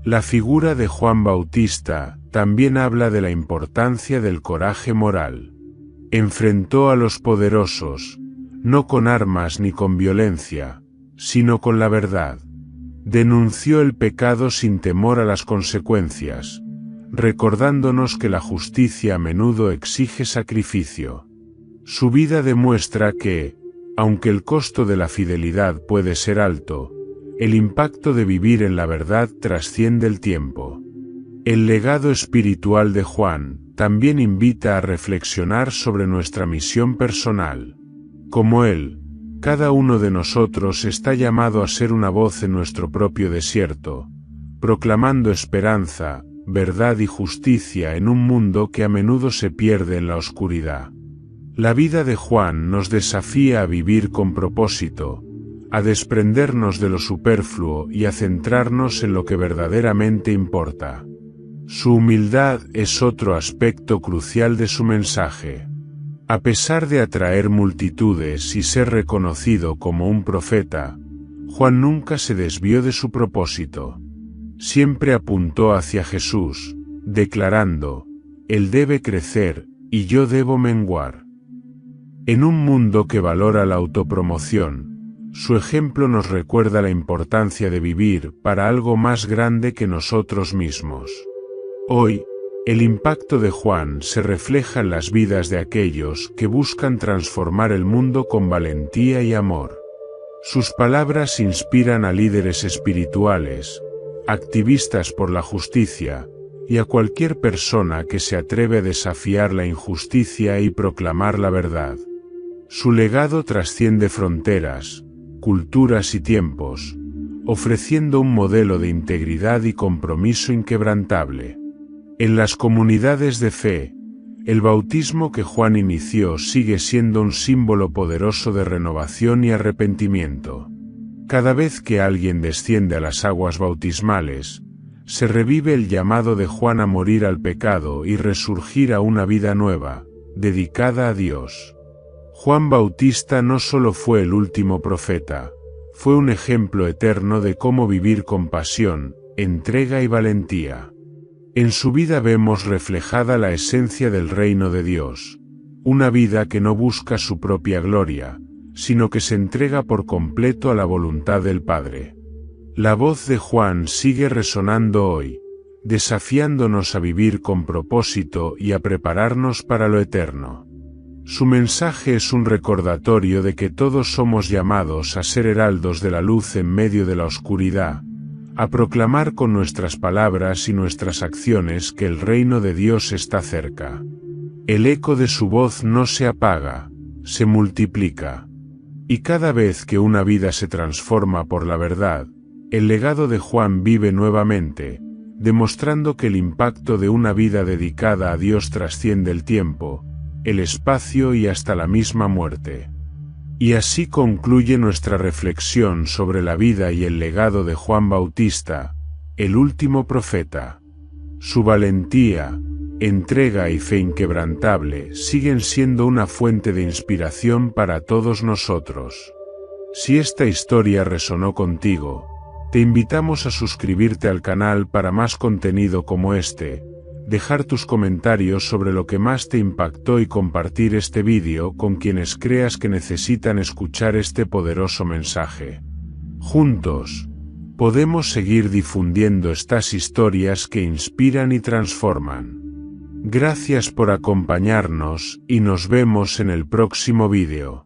La figura de Juan Bautista también habla de la importancia del coraje moral. Enfrentó a los poderosos, no con armas ni con violencia, sino con la verdad. Denunció el pecado sin temor a las consecuencias, recordándonos que la justicia a menudo exige sacrificio. Su vida demuestra que, aunque el costo de la fidelidad puede ser alto, el impacto de vivir en la verdad trasciende el tiempo. El legado espiritual de Juan también invita a reflexionar sobre nuestra misión personal. Como él, cada uno de nosotros está llamado a ser una voz en nuestro propio desierto, proclamando esperanza, verdad y justicia en un mundo que a menudo se pierde en la oscuridad. La vida de Juan nos desafía a vivir con propósito, a desprendernos de lo superfluo y a centrarnos en lo que verdaderamente importa. Su humildad es otro aspecto crucial de su mensaje. A pesar de atraer multitudes y ser reconocido como un profeta, Juan nunca se desvió de su propósito. Siempre apuntó hacia Jesús, declarando: Él debe crecer, y yo debo menguar. En un mundo que valora la autopromoción, su ejemplo nos recuerda la importancia de vivir para algo más grande que nosotros mismos. Hoy, el impacto de Juan se refleja en las vidas de aquellos que buscan transformar el mundo con valentía y amor. Sus palabras inspiran a líderes espirituales, activistas por la justicia, y a cualquier persona que se atreve a desafiar la injusticia y proclamar la verdad. Su legado trasciende fronteras, culturas y tiempos, ofreciendo un modelo de integridad y compromiso inquebrantable. En las comunidades de fe, el bautismo que Juan inició sigue siendo un símbolo poderoso de renovación y arrepentimiento. Cada vez que alguien desciende a las aguas bautismales, se revive el llamado de Juan a morir al pecado y resurgir a una vida nueva, dedicada a Dios. Juan Bautista no solo fue el último profeta, fue un ejemplo eterno de cómo vivir con pasión, entrega y valentía. En su vida vemos reflejada la esencia del reino de Dios, una vida que no busca su propia gloria, sino que se entrega por completo a la voluntad del Padre. La voz de Juan sigue resonando hoy, desafiándonos a vivir con propósito y a prepararnos para lo eterno. Su mensaje es un recordatorio de que todos somos llamados a ser heraldos de la luz en medio de la oscuridad, a proclamar con nuestras palabras y nuestras acciones que el reino de Dios está cerca. El eco de su voz no se apaga, se multiplica. Y cada vez que una vida se transforma por la verdad, el legado de Juan vive nuevamente, demostrando que el impacto de una vida dedicada a Dios trasciende el tiempo, el espacio y hasta la misma muerte. Y así concluye nuestra reflexión sobre la vida y el legado de Juan Bautista, el último profeta. Su valentía, entrega y fe inquebrantable siguen siendo una fuente de inspiración para todos nosotros. Si esta historia resonó contigo, te invitamos a suscribirte al canal para más contenido como este, dejar tus comentarios sobre lo que más te impactó y compartir este vídeo con quienes creas que necesitan escuchar este poderoso mensaje. Juntos, podemos seguir difundiendo estas historias que inspiran y transforman. Gracias por acompañarnos y nos vemos en el próximo vídeo.